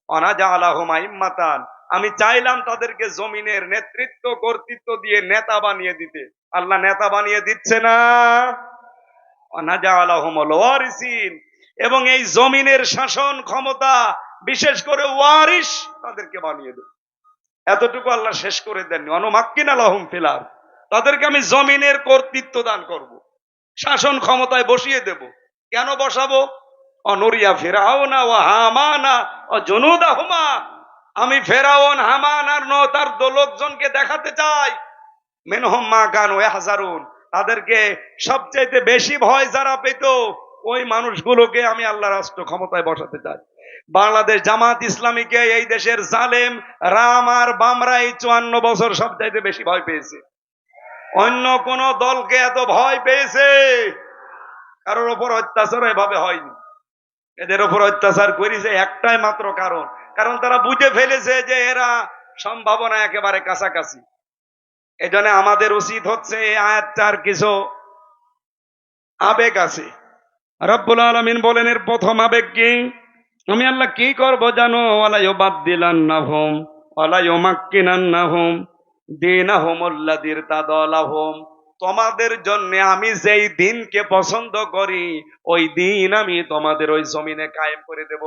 অনাজালাহুম আইম্মাতান, আমি চাইলাম তাদেরকে জমিনের নেতৃত্ব কর্তৃত্ব দিয়ে নেতা বানিয়ে দিতে। আল্লাহ নেতা বানিয়ে দিচ্ছে না। অনাজালাহুমুল ওয়ারিসিন, এবং এই জমিনের শাসন ক্ষমতা বিশেষ করে ওয়ারিস তাদেরকে বানিয়ে দেব। এতটুকু আল্লাহ শেষ করে দেননি। অনুমাক্কিনা লাহুম ফিল আরদ, তাদেরকে আমি জমিনের কর্তৃত্ব দান করব, শাসন ক্ষমতায় বসিয়ে দেব। কেন বসাবো? অনুরিয়া ফিরাউনা ওয়া হামানা ওয়া জুনুদাহুমা, আমি ফেরাউন, হামান আর তার লোকজনকে দেখাতে চাই মিনহুম মা কানু ইয়াহজারুন, তাদেরকে সবচেয়ে বেশি ভয় যারা পেত ওই মানুষগুলোকে আমি আল্লাহ রাষ্ট্র ক্ষমতায় বসাতে চাই। বাংলাদেশ জামাত ইসলামীকে এই দেশের জালেম রাম আর বামরা এই 54 বছর সবচাইতে বেশি ভয় পেয়েছে। অন্য কোন দলকে এত ভয় পেয়েছে কারোর ওপর অত্যাচার এভাবে হয়নি। এদের ওপর অত্যাচার করেছে একটাই মাত্র কারণ, কারণ তারা বুঝে ফেলেছে যে এরা সম্ভাবনা একেবারে কাছাকাছি। এই জন্য আমাদের উচিত হচ্ছে এই আয়াতটার কিছু আবেগ আছে। রব্বুল আলামিন বলেন এর প্রথম আবেগ কি? আমি আল্লাহ কি করব জানো? ওয়ালা ইউবাদদিলান্নাহুম ওয়ালা ইউমাক্কিনান্নাহুম দীনাহুমুল্লাযী ইরতাদা লাহুম, তোমাদের জন্য আমি যেই দিনকে পছন্দ করি ওই দিন আমি তোমাদের ওই জমিনে কায়েম করে দেব।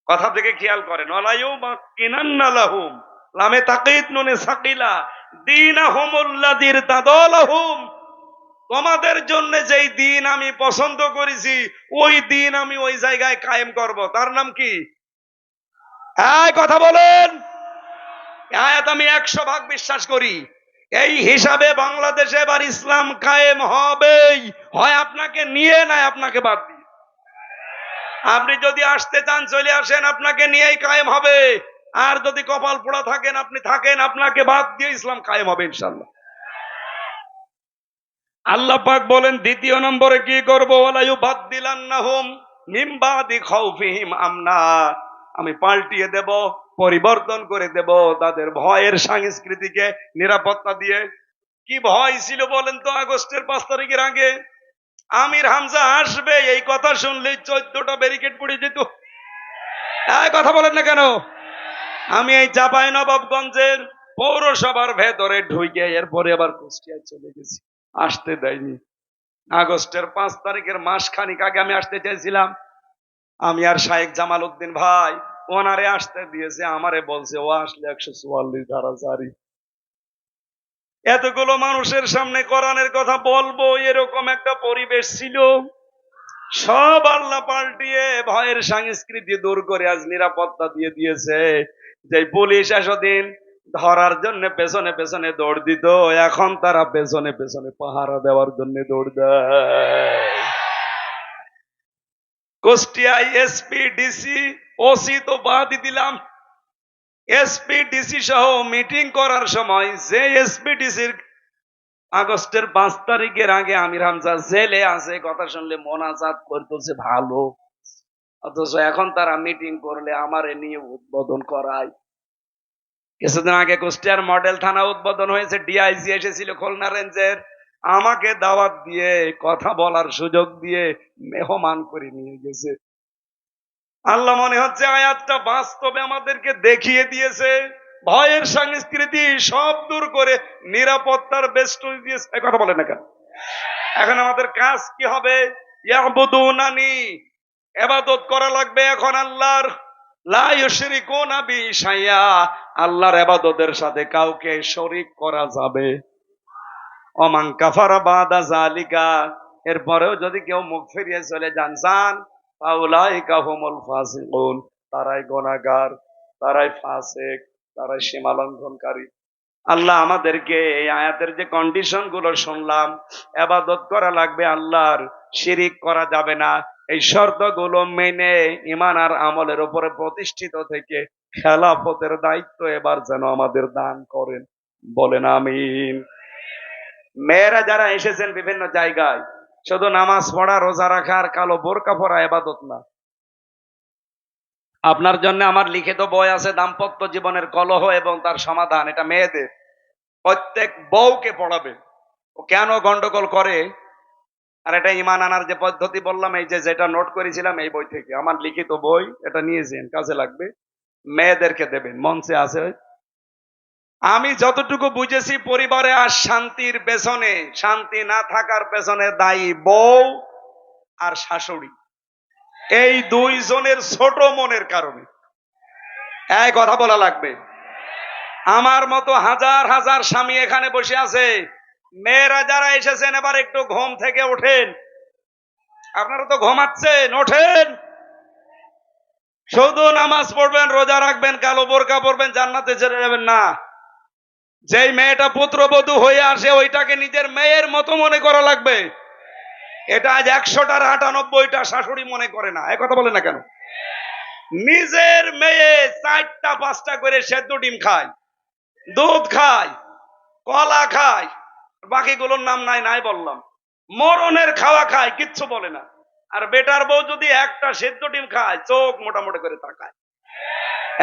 কথা থেকে খেয়াল করেন, ওয়ালা ইউমাক্কিনান্না লাহুম, লামে তাকিদ নুনে সাকিলা, দীনাহুমুল্লাযী ইরতাদা লাহুম, তোমাদের জন্য যেই দিন আমি পছন্দ করেছি ওই দিন আমি ওই জায়গায় কায়েম করব। তার নাম কি? কথা বলেন। আয়াত আমি 100% বিশ্বাস করি। এই হিসাবে বাংলাদেশে এবার ইসলাম কায়েম হবেই, হয় আপনাকে নিয়ে নয় আপনাকে বাদ দিয়ে। আপনি যদি আসতে চান চলে আসেন, আপনাকে নিয়েই কায়েম হবে। আর যদি কপাল পোড়া থাকেন আপনি থাকেন, আপনাকে বাদ দিয়ে ইসলাম কায়েম হবে ইনশাআল্লাহ। আল্লাহ পাক বলেন দ্বিতীয় নম্বরে কি করব? ওয়ালা ইউবাদদিলান্নাহুম মিন বাদি খাউফিহিম আমনা, আমি পাল্টিয়ে দেব, পরিবর্তন করে দেব তাদের ভয়ের সংস্কৃতিকে নিরাপত্তা দিয়ে। কি ভয় ছিল বলেন তো? আগস্টের 5 তারিখের আগে আমির হামজা আসবে এই কথা শুনলেই 14টা ব্যারিকেড পড়ে যেত। কথা বলেন না কেন? আমি এই চাঁপাইনবাবগঞ্জের পৌরসভার ভেতরে ঢুকে এরপরে আবার কুষ্টিয়ায় চলে গেছি, আসতে দেয়নি। আগস্টের 5 তারিখের মাস খানিক আগে আমি আসতে চাইছিলাম, আমি আর শাহেক জামাল উদ্দিন ভাই ওনারে আসতে দিয়েছে, আমারে বলছে ও আসলে 144 ধারা জারি। এতগুলো মানুষের সামনে কোরআনের কথা বলবো এরকম একটা পরিবেশ ছিল, সব আল্লাহ পাল্টিয়ে ভয়ের সংস্কৃতি দূর করে আজ নিরাপত্তা দিয়ে দিয়েছে। যে পুলিশ এতদিন ধরার জন্য পেছনে পেছনে দৌড় দিত, এখন তারা পেছনে পেছনে পাহারা দেওয়ার জন্য দৌড় দেয়। কুষ্টিয়ায় এসপি ডিসি ওসি তো বাদই দিলাম, এসপি ডিসি সহ মিটিং করার সময় যে এসপি ডিসির আগস্টের 5 তারিখের আগে আমির হামজা জেলে আছে কথা শুনলে মোনাজাত করতেছে ভালো, অথচ এখন তারা মিটিং করলে আমারে নিয়ে উদ্বোধন করায়। কিছুদিন আগে কুষ্টিয়ার মডেল থানা উদ্বোধন হয়েছে, ডিআইজি এসেছিল খুলনা রেঞ্জের, আমাকে দাওয়াত দিয়ে কথা বলার সুযোগ দিয়ে মেহমান করে নিয়ে গেছে। আল্লাহ মনে হচ্ছে আয়াতটা বাস্তবে আমাদেরকে দেখিয়ে দিয়েছে, ভয়ের সংস্কৃতি সব দূর করে নিরাপত্তার বেষ্টনী দিয়েছে। কথা বলে না কেন? এখন আমাদের কাজ কি হবে? ইয়াবুদুনানি, ইবাদত করা লাগবে এখন আল্লাহর। লা ইউশরিকুনা বি শাইআ, আল্লাহর ইবাদতের সাথে কাউকে শরীক করা যাবে। ওমান কাফারা বাদা যালিকা, এরপরেও যদি কেউ মুখ ফিরিয়ে চলে যান ফাউলাইকা হুমুল ফাসিকুন, তারাই গুনাহগার, তারাই ফাসিক, তারাই সীমা লঙ্ঘনকারী। আল্লাহ আমাদেরকে এই আয়াতের যে কন্ডিশন গুলো শুনলাম, ইবাদত করা লাগবে আল্লাহর, শিরিক করা যাবে না, এই শর্তগুলো মেনে ঈমান আর আমলের উপরে প্রতিষ্ঠিত থেকে খেলাফতের দায়িত্ব এবার যেন আমাদের দান করেন, বলেন আমিন। মেয়েরা যারা এসেছেন বিভিন্ন জায়গায়, শুধু নামাজ পড়া রোজা রাখা আর কালো বোরকা পরা ইবাদত না। আপনার জন্য আমার লিখিত বই আছে দাম্পত্য জীবনের কলহ এবং তার সমাধান, এটা মেয়েদের, প্রত্যেক বউকে পড়াবে ও কেন গন্ডগোল করে। আর এটা ঈমান আনার যে পদ্ধতি বললাম, এই যে যেটা নোট করেছিলাম এই বই থেকে, আমার লিখিত বই, এটা নিয়েছেন, কাজে লাগবে, মেয়েদেরকে দেবেন, মঞ্চে আছে। আমি যতটুকু বুঝেছি পরিবারে আর শান্তির পেছনে, শান্তি না থাকার পেছনে দায়ী বউ আর শাশুড়ি, এই দুইজনের ছোট মনের কারণে। এই কথা বলা লাগবে। আমার মতো হাজার হাজার স্বামী এখানে বসে আছে, মেয়েরা যারা এসেছেন এবার একটু ঘুম থেকে ওঠেন। আপনারা তো ঘুমাচ্ছেন, ওঠেন। শুধু নামাজ পড়বেন, রোজা রাখবেন, কালো বোরকা পরবেন, জান্নাতে চলে যাবেন না। যেই মেয়েটা পুত্রবধূ হয়ে আসে ওইটাকে নিজের মেয়ের মতো মনে করা লাগবে। এটা আজ 100টার 98টা শাশুড়ি মনে করে না। এই কথা বলে না কেন? নিজের মেয়ে 4টা 5টা করে সেদ্ধ ডিম খায়, দুধ খায়, কলা খায়, বাকিগুলোর নাম নাই নাই বললাম, মরণের খাওয়া খায়, কিচ্ছু বলে না। আর বেটার বউ যদি একটা সেদ্ধ ডিম খায় চোখ মোটামুটি করে তাকায়।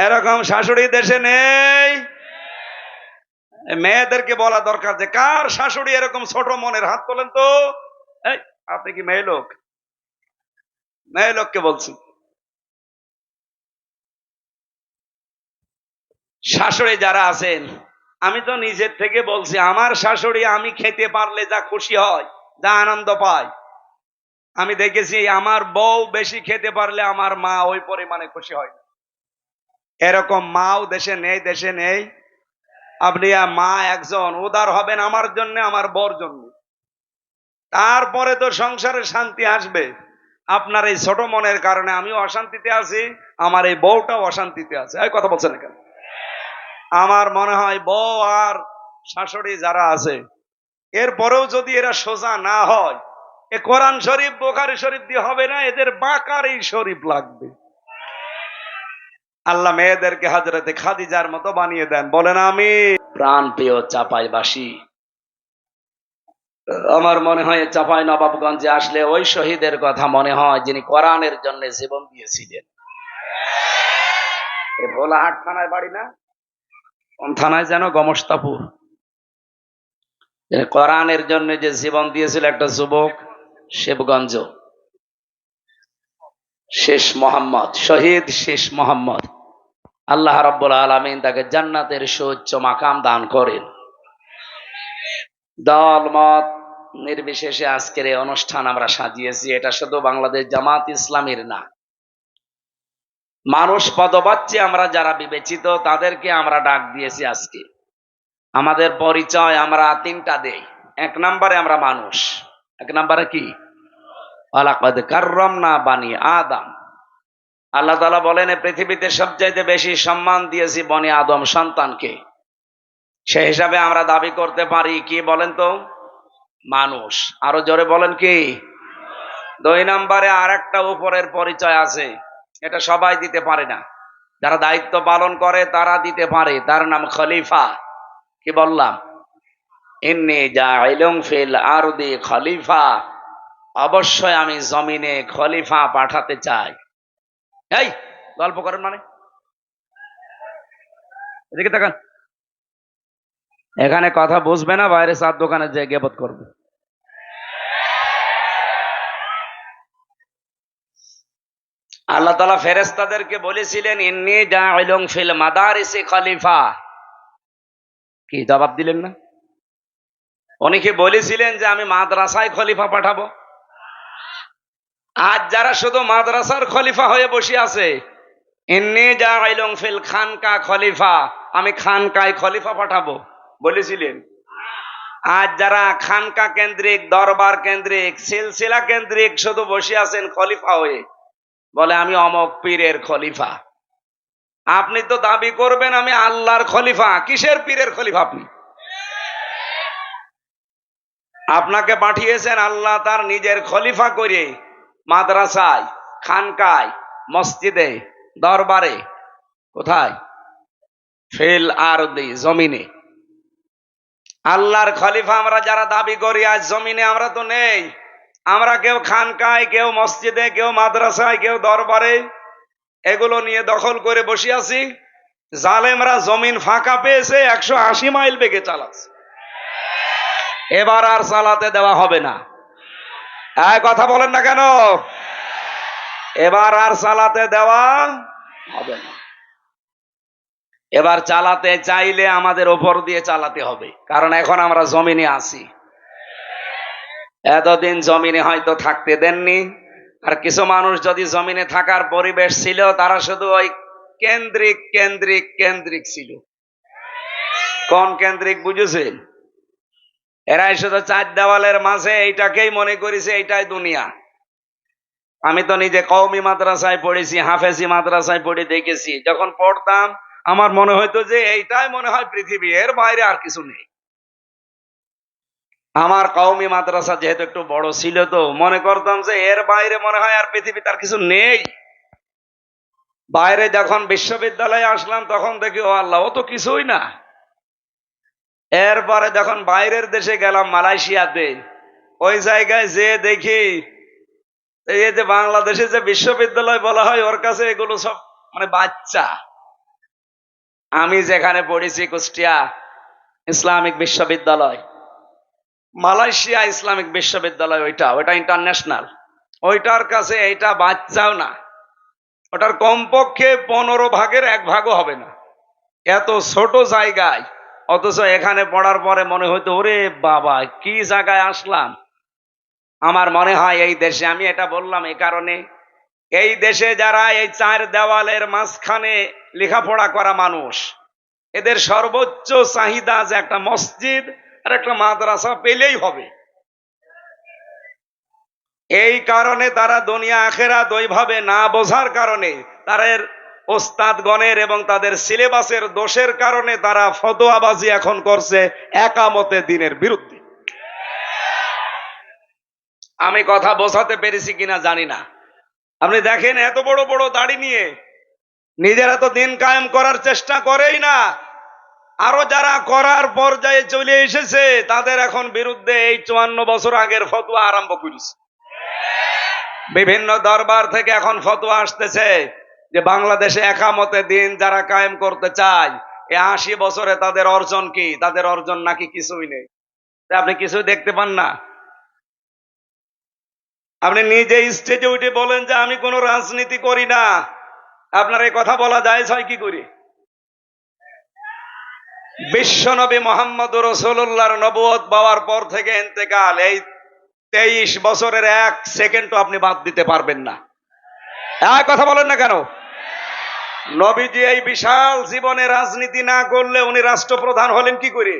এরকম শাশুড়ি দেশে নেই। মেয়েদেরকে বলা দরকার যে কার শাশুড়ি এরকম ছোট মনের, হাত তোলেন তো। এই আপনি কি মেয়ে লোক? মেয়ে লোককে বলছি। শাশুড়ি যারা আছেন, আমি তো নিজের থেকে বলছি, আমার শাশুড়ি আমি খেতে পারলে যা খুশি হয়, যা আনন্দ পায়, আমি দেখেছি আমার বউ বেশি খেতে পারলে আমার মা ওই পরিমাণে খুশি হয় না। এরকম মাও দেশে নেই, দেশে নেই। আপনি মা একজন উদার হবেন আমার জন্য, আমার বউর জন্য। তারপরে তো সংসারে শান্তি আসবে। আপনার এই ছোট মনের কারণে আমিও অশান্তিতে আছি, আমার এই বউটাও অশান্তিতে আছে। এই কথা বলছেন কেন? আমার মনে হয় বউ আর শাশুড়ি যারা আছে, এরপরেও যদি এরা সোজা না হয়, এ কোরআন শরীফ বুখারী শরীফ দিয়ে হবে না, এদের বাঁকার এই শরীফ লাগবে। আল্লাহ মেয়েদেরকে হযরতে খাদিজার মতো বানিয়ে দেন, বলেন আমি। প্রাণ প্রিয় চাপাইবাসী, আমার মনে হয় চাপাই নবাবগঞ্জে আসলে ওই শহীদের কথা মনে হয় যিনি কোরআনের জন্য জীবন দিয়েছিলেন। এ ভোলাহাট থানায় বাড়ি না, কোন থানায় যেন, গমস্তাপুর। কোরআনের জন্য যে জীবন দিয়েছিল একটা যুবক, শিবগঞ্জ, শেষ মোহাম্মদ, শহীদ শেষ মোহাম্মদ। আল্লাহ রাব্বুল আলামিন তাকে জান্নাতের সুউচ্চ মাকাম দান করেন। দল মত নির্বিশেষে আজকের এই অনুষ্ঠান আমরা সাজিয়েছি। এটা শুধু বাংলাদেশ জামাত ইসলামীর না, মানুষ পদবাচ্চে আমরা যারা বিবেচিত তাদেরকে আমরা ডাক দিয়েছি আজকে। আমাদের পরিচয় আমরা তিনটা দেই। এক নম্বরে আমরা মানুষ। এক নম্বরে কি? ওয়ালাকাদ কাররামনা বানি আদম। আল্লাহ তাআলা বলেন পৃথিবীতে সবচাইতে বেশি সম্মান দিয়েছি বনি আদম সন্তানকে। সেই হিসাবে আমরা দাবি করতে পারি কি বলেন তো? মানুষ। আরো জোরে বলেন কি? দুই নম্বরে আর একটা উপরের পরিচয় আছে, এটা সবাই দিতে পারে না, যারা দায়িত্ব পালন করে তারা দিতে পারে, তার নাম খলিফা। কি বললাম? ইন্নী জাইলুন ফিল আরদি খলিফা, অবশ্যই আমি জমিনে খলিফা পাঠাতে চাই। এই গল্প করেন মানে? এদিকে তাকান। এখানে কথা বুঝবে না, বাইরে চার দোকানে যে গিবত করবে। আল্লাহ তাআলা ফেরেশতাদেরকে বলেছিলেন ইন্নী জাইলুন ফিল মাদারিসি খলিফা। কি জবাব দিলেন না? অনেকে বলেছিলেন যে আমি মাদ্রাসায় খলিফা পাঠাবো। আজ যারা শুধু মাদ্রাসার খলিফা হয়ে বসে আছে, ইন্নী জাইলুন ফিল খানকা খলিফা, আমি খানকায় খলিফা পাঠাবো বলেছিলেন। আজ যারা খানকা কেন্দ্রিক, দরবার কেন্দ্রিক, সিলসিলা কেন্দ্রিক শুধু বসে আছেন খলিফা হয়ে, বলে আমি অমক পীরের খলিফা। আপনি তো দাবি করবেন আমি আল্লাহর খলিফা, কিসের পীরের খলিফা আপনি? আপনাকে পাঠিয়েছেন আল্লাহ তার নিজের খলিফা করে মাদ্রাসায়, খানকায়, মসজিদে, দরবারে। কোথায়? ফিল আরদি, জমিনে। আল্লাহর খলিফা আমরা যারা দাবি করি আজ জমিনে আমরা তো নেই। আমরা কেউ খানকায়, কেউ মসজিদে, কেউ মাদ্রাসায়, কেউ দরবারে, এগুলো নিয়ে দখল করে বসে আছি। জালেমরা জমিন ফাঁকা পেয়েছে, 180 মাইল বেগে চালাচ্ছে। এবার আর চালাতে দেওয়া হবে না। কথা বলেন না কেন? এবার আর চালাতে দেওয়া হবে না। এবার চালাতে চাইলে আমাদের উপর দিয়ে চালাতে হবে, কারণ এখন আমরা জমিনে আছি। এতদিন জমিনে হয়তো থাকতে দেননি, আর কিছু মানুষ যদি জমিনে থাকার পরিবেশ ছিল তারা শুধু ওই কেন্দ্রিক কেন্দ্রিক কেন্দ্রিক ছিল। কোন কেন্দ্রিক বুঝেছেন? এরাই শুধু চার দেওয়ালের মাঝে এইটাকেই মনে করেছে এইটাই দুনিয়া। আমি তো নিজে কওমি মাদ্রাসায় পড়েছি, হাফেজি মাদ্রাসায় পড়ে দেখেছি। যখন পড়তাম আমার মনে হইতো যে এইটাই মনে হয় পৃথিবী, এর বাইরে আর কিছু নেই। আমার কওমি মাদ্রাসা যেহেতু একটু বড় ছিল, তো মনে করতাম যে এর বাইরে মনে হয় আর পৃথিবীতে আর কিছু নেই। বাইরে যখন বিশ্ববিদ্যালয়ে আসলাম তখন দেখি ও আল্লাহ, ও তো কিছুই না। এরপরে যখন বাইরের দেশে গেলাম, মালয়েশিয়াতে, ওই জায়গায় যে দেখি এই যে বাংলাদেশে যে বিশ্ববিদ্যালয় বলা হয় ওর কাছে এগুলো সব মানে বাচ্চা। আমি যেখানে পড়েছি কুষ্টিয়া ইসলামিক বিশ্ববিদ্যালয়, মালয়েশিয়া ইসলামিক বিশ্ববিদ্যালয়, ওইটা ইন্টারন্যাশনাল, ওইটার কাছে এইটা বাচ্চাও না। ওটার কমপক্ষে 15 ভাগের 1 ভাগও হবে না, এত ছোট জায়গায়। অথচ এখানে পড়ার পরে মনে হইতো ওরে বাবা কি জায়গায় আসলাম। আমার মনে হয় এই দেশে, আমি এটা বললাম এই কারণে, এই দেশে যারা এই চার দেওয়ালের মাঝখানে লেখাপড়া করা মানুষ, এদের সর্বোচ্চ চাহিদা যে একটা মসজিদ আর একটা মাদ্রাসা পেলেই হবে। এই কারণে তারা দুনিয়া আখেরাত ওইভাবে না বোঝার কারণে, তাদের ওস্তাদগণের এবং তাদের সিলেবাসের দোষের কারণে তারা ফতোয়াবাজি এখন করছে একামতে দিনের বিরুদ্ধে। আমি কথা বোঝাতে পেরেছি কিনা জানি না। আপনি দেখেন এত বড় বড় দাড়ি নিয়ে নিজেরা তো দিন কায়েম করার চেষ্টা করেই না, আরো যারা করার পর্যায়ে চলে এসেছে তাদের এখন বিরুদ্ধে এই 54 বছর আগের ফতোয়া আরম্ভ করেছে। বিভিন্ন দরবার থেকে এখন ফতোয়া আসতেছে যে বাংলাদেশে একামতে দিন যারা কায়েম করতে চায়, এই 80 বছরে তাদের অর্জন কি? তাদের অর্জন নাকি কিছুই নেই। আপনি কিছুই দেখতে পান না। আপনি নিজে স্টেজে উঠে বলেন যে আমি কোনো রাজনীতি করি না, আপনার এই কথা বলা যায় হয় কি করে? বিশ্বনবী মোহাম্মদ রাসূলুল্লাহর নবুয়ত পাওয়ার পর থেকে ইন্তেকাল, এই 23 বছরের 1 সেকেন্ডও আপনি বাদ দিতে পারবেন না। কথা বলেন না কেন? নবীজি এই বিশাল জীবনে রাজনীতি না করলে উনি রাষ্ট্রপ্রধান হলেন কি করে?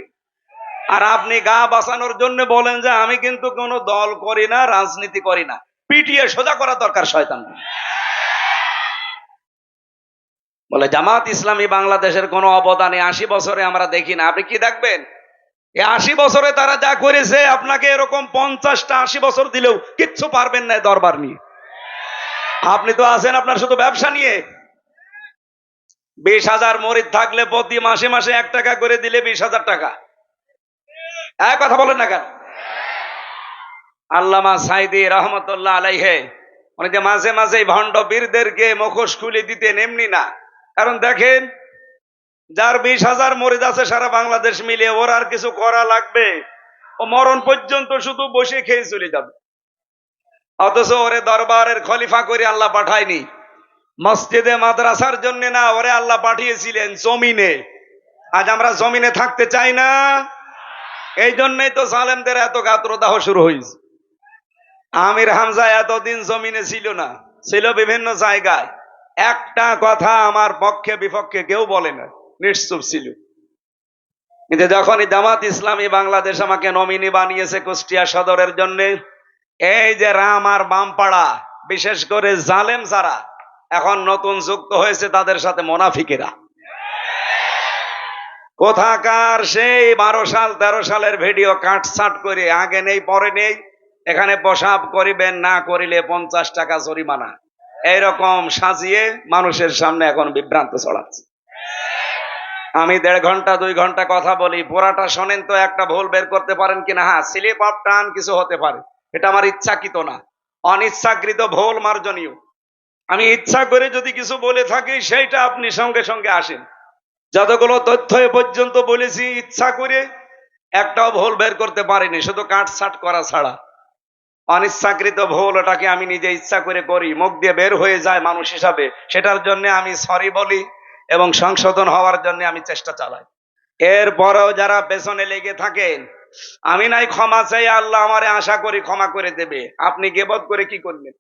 আর আপনি গা বাঁচানোর জন্য বলেন যে আমি কিন্তু কোনো দল করি না, রাজনীতি করি না। পিটিয়ে সোজা করা দরকার শয়তান। বলে জামাত ইসলামী বাংলাদেশের কোনো অবদানে 80 বছরে আমরা দেখি না। আপনি কি দেখবেন? এই 80 বছরে তারা যা করেছে আপনাকে এরকম 50টা 80 বছর দিলেও কিচ্ছু পারবেন না দরবার নিয়ে। আপনি তো আছেন আপনার শুধু ব্যবসা নিয়ে। 20,000 মরিদ থাকলে প্রতি মাসে মাসে 1 টাকা করে দিলে 20,000 টাকা। কথা বলেন না কেন? আল্লামা সাইদি রহমতুল্লাহ আলাইহে উনি যে মাঝে মাঝে ভণ্ড বীরদেরকে মুখোশ খুলে দিতেন, এমনি না। কারণ দেখেন যার 20,000 মরিদ আছে সারা বাংলাদেশ মিলে, ওর আর কিছু করা লাগবে? ও মরণ পর্যন্ত শুধু বসে খেয়ে চলে যাবে। অথচ ওরে দরবারের খলিফা করে আল্লাহ পাঠায়নি, মসজিদে মাদ্রাসার জন্য না, ওরে আল্লাহ পাঠিয়েছিলেন জমিনে। আজ আমরা জমিনে থাকতে চাই না, এই জন্যই তো জালেমদের এত গাত্রদাহ শুরু হয়েছে। আমির হামজা এতদিন জমিনে ছিল না, ছিল বিভিন্ন জায়গায়। একটা কথা আমার পক্ষে বিপক্ষে কেউ বলে না, নিশ্চুপ ছিল। কিন্তু যখনই জামাত ইসলামী বাংলাদেশ আমাকে নমিনি বানিয়েছে কুষ্টিয়া সদরের জন্য, এই যে রাম আর বামপাড়া, বিশেষ করে জালেম যারা এখন নতুন যুক্ত হয়েছে, তাদের সাথে মুনাফিকেরা। কোথাকার সেই 12 সাল 13 সালের ভিডিও কাটছাট করে আগে নেই পরে নেই, এখানে পেশাব করিবেন না করিলে 50 টাকা জরিমানা, এইরকম সাজিয়ে মানুষের সামনে এখন বিভ্রান্ত ছড়াচ্ছে। আমি 1.5 ঘন্টা 2 ঘন্টা কথা বলি, পুরাটা শোনেন তো একটা ভুল বের করতে পারেন কিনা? হ্যাঁ, স্লিপ অফ টাং কিছু হতে পারে, এটা আমার ইচ্ছাকৃত না, অনিচ্ছাকৃত ভুল মার্জনীয়। আমি ইচ্ছা করে যদি কিছু বলে থাকি সেইটা আপনি সঙ্গে সঙ্গে আসেন। যতগুলো তথ্য এ পর্যন্ত বলেছি ইচ্ছা করে একটাও ভুল বের করতে পারিনি, শুধু কাটছাট করা ছাড়া। অনিচ্ছাকৃত ভুল, ওটাকে আমি নিজে ইচ্ছা করে করি, মুখ দিয়ে বের হয়ে যায় মানুষ হিসাবে, সেটার জন্য আমি সরি বলি এবং সংশোধন হওয়ার জন্য আমি চেষ্টা চালাই। এরপরেও যারা পেছনে লেগে থাকেন, আমি নাই ক্ষমা চাই, আল্লাহ আমারে আশা করি ক্ষমা করে দেবে। আপনি গীবত করে কি করলেন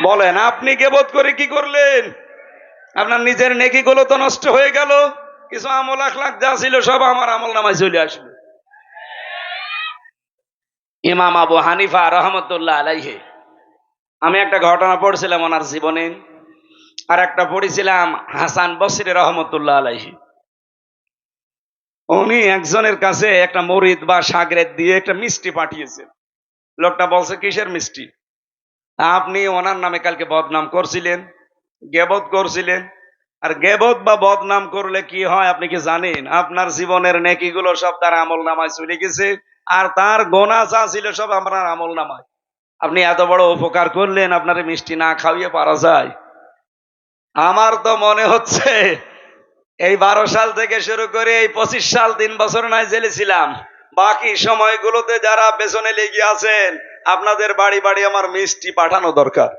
বলেন? আপনি গীবত করে কি করলেন? আপনার নিজের নেকিগুলো তো নষ্ট হয়ে গেল, কিছু আমল আখলাক যা ছিল সব আমার আমল নামায় চলে আসবে। ইমাম আবু হানিফা রহমতুল্লাহ আলাইহি, আমি একটা ঘটনা পড়ছিলাম ওনার জীবনে, আর একটা পড়েছিলাম হাসান বসরি রহমতুল্লাহ আলাইহি। উনি একজনের কাছে একটা মরিদ বা শাগরেদ দিয়ে একটা মিষ্টি পাঠিয়েছেন। লোকটা বলছে কিসের মিষ্টি? আপনি ওনার নামে কালকে বদনাম করছিলেন, গেবত করছিলেন। আর গেবত বা বদনাম করলে কি হয় আপনি কি জানেন? আপনার জীবনের নেকিগুলো সব তার আমল নামায় চলে গেছে, আর তার গোনা যা ছিল সব আপনার আমল নামায়। আপনি এত বড় উপকার করলেন, আপনার মিষ্টি না খাওয়িয়ে পারা যায়? আমার তো মনে হচ্ছে এই 12 সাল থেকে শুরু করে এই 25 সাল 3 বছর নয় জেলে ছিলাম, বাকি সময়গুলোতে যারা পেছনে লেগে আছেন, আপনাদের বাড়ি বাড়ি আমার মিষ্টি পাঠানো দরকার।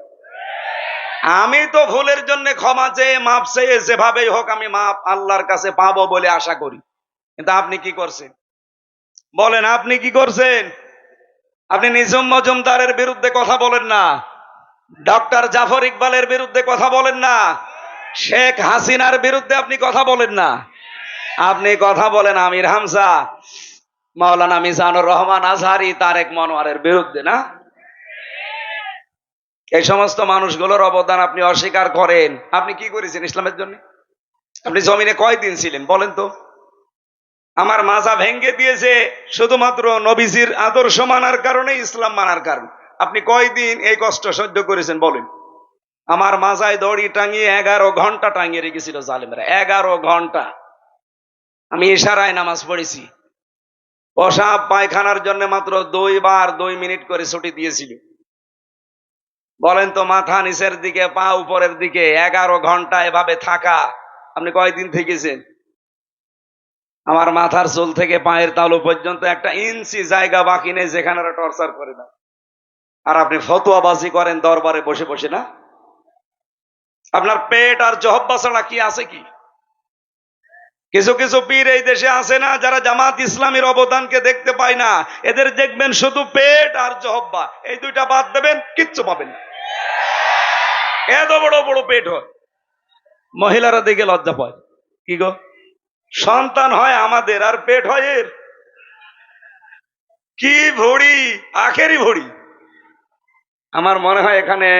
আমি তো ভুলের জন্য ক্ষমা চেয়ে মাপ চেয়ে যেভাবেই হোক আমি মাপ আল্লাহর কাছে পাবো বলে আশা করি। কিন্তু আপনি কি করছেন বলেন? আপনি কি করছেন? আপনি নিজাম মজুমদারের বিরুদ্ধে কথা বলেন না, ডক্টর জাফর ইকবালের বিরুদ্ধে কথা বলেন না, শেখ হাসিনার বিরুদ্ধে আপনি কথা বলেন না, আপনি কথা বলেন আমির হামজা, মাওলানা মিজানুর রহমান আজহারি, তারেক মনোয়ারের বিরুদ্ধে না? এই সমস্ত মানুষগুলোর অবদান আপনি অস্বীকার করেন। আপনি কি করেছেন ইসলামের জন্য? আপনি জমিনে কয়দিন ছিলেন বলেন তো? আমার মাজা ভেঙ্গে দিয়েছে শুধুমাত্র নবীজির আদর্শ মানার কারণে, ইসলাম মানার কারণে। আপনি কয়দিন এই কষ্ট সহ্য করেছেন বলেন? আমার মাজায় দড়ি টাঙিয়ে 11 ঘন্টা টাঙিয়ে রেখেছিল জালেমরা, 11 ঘন্টা। আমি ইশারায় নামাজ পড়েছি। পেশাব পায়খানার জন্য মাত্র 2 বার 2 মিনিট করে ছুটি দিয়েছিল। বলেন তো, মাথা নিচের দিকে পা উপরের দিকে 11 ঘন্টা এভাবে থাকা আপনি কয়দিন থেকেছেন? আমার মাথার চুল থেকে পায়ের তালু পর্যন্ত 1 ইঞ্চি জায়গা বাকি নেই যেখানে ওরা টর্চার করে না। আর আপনি ফতোয়াবাজি করেন দরবারে বসে বসে না? আপনার পেট আর জহব্বা ছাড়া কি আছে কি? কিছু কিছু পীর এই দেশে আছে না, যারা জামাত ইসলামের অবদানকে দেখতে পায় না। এদের দেখবেন শুধু পেট আর জহব্বা, এই দুইটা বাদ দেবেন কিচ্ছু পাবেন না। এত বড় বড় পেট হয়, মহিলারা দেখে লজ্জা পায়। কি গো, সন্তান হয় আমাদের আর পেট হয় এর? কি ভড়ি, আখেরি ভড়ি। আমার মনে হয় এখানে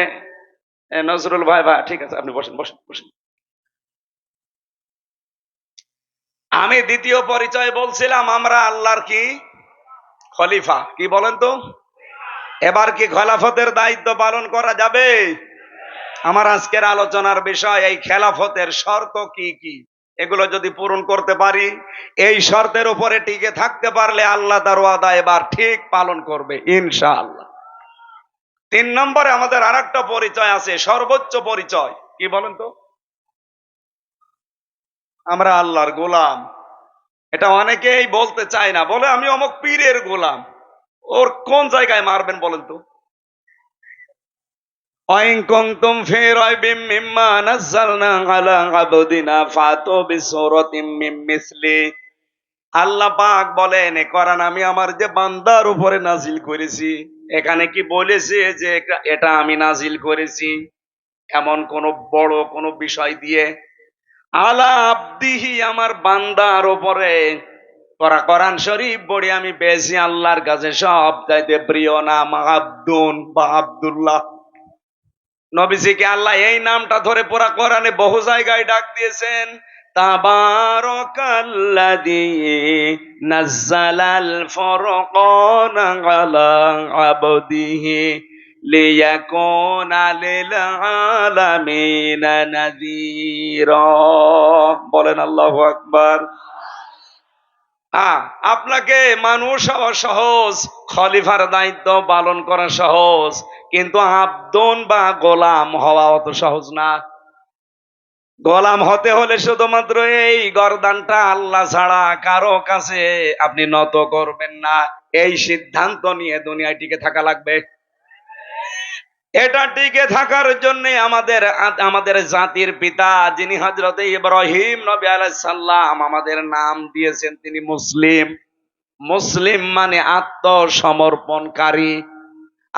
নজরুল ভাই, ঠিক আছে আপনি বসেন বসেন বসেন। আমি দ্বিতীয় পরিচয় বলছিলাম, আমরা আল্লাহর কি খলিফা। কি বলেন তো? এবার কি খেলাফতের দায়িত্ব পালন করা যাবে? আমার আজকের আলোচনার বিষয় এই খেলাফতের শর্ত কি কি, এগুলো যদি পূরণ করতে পারি, এই শর্তের উপরে টিকে থাকতে পারলে আল্লাহ তার ওয়াদা এবার ঠিক পালন করবে ইনশাআল্লাহ। 3 নম্বরে আমাদের আরেকটা পরিচয় আছে, সর্বোচ্চ পরিচয়। কি বলেন তো? আমরা আল্লাহর গোলাম। এটা অনেকেই বলতে চায় না, বলে আমি অমুক পীরের গোলাম। ওর কোন জায়গায় মারবেন বলেন তো? ওয়াইন কুনতুম ফি রাইবিম মিম্মা নাযালনা আলা আবদিনা ফাতু বিসূরাতিম মিন মিসলি। আল্লাহ পাক বলেন, এ কোরআন আমি আমার যে বান্দার উপরে নাজিল করেছি, এখানে কি বলেছে যে এটা আমি নাজিল করেছি এমন কোন বড় কোন বিষয় দিয়ে? আলা আবদিহি, আমার বান্দার উপরে। কোরআন শরীফ পড়ে আমি পেয়েছি আল্লাহর কাছে সব চাইতে প্রিয় নাম আব্দুন বা আব্দুল্লাহ। নবীজিকে আল্লাহ এই নামটা ধরে পুরা কোরআনে বহু জায়গায় ডাক দিয়েছেন। তাবারাকাল্লাযী নাযালাল ফুরকানা আলা আবদিহি লিয়াকুনা লিল আলামিনা নাযীরা। বলেন আল্লাহু আকবার। আপনাকে মানুষ হওয়া সহজ, খলিফার দায়িত্ব পালন করা সহজ, কিন্তু আব্দুন বা গোলাম হওয়া অত সহজ না। গোলাম হতে হলে শুধুমাত্র এই গর্দানটা আল্লাহ ছাড়া কারো কাছে আপনি নত করবেন না, এই সিদ্ধান্ত নিয়ে দুনিয়ায় টিকে থাকা লাগবে। এটা টিকে থাকার জন্য আমাদের জাতির পিতা যিনি হযরতে ইব্রাহিম নবী আলাইহিস সালাম আমাদের নাম দিয়েছেন, তিনি মুসলিম। মুসলিম মানে আত্মসমর্পণকারী।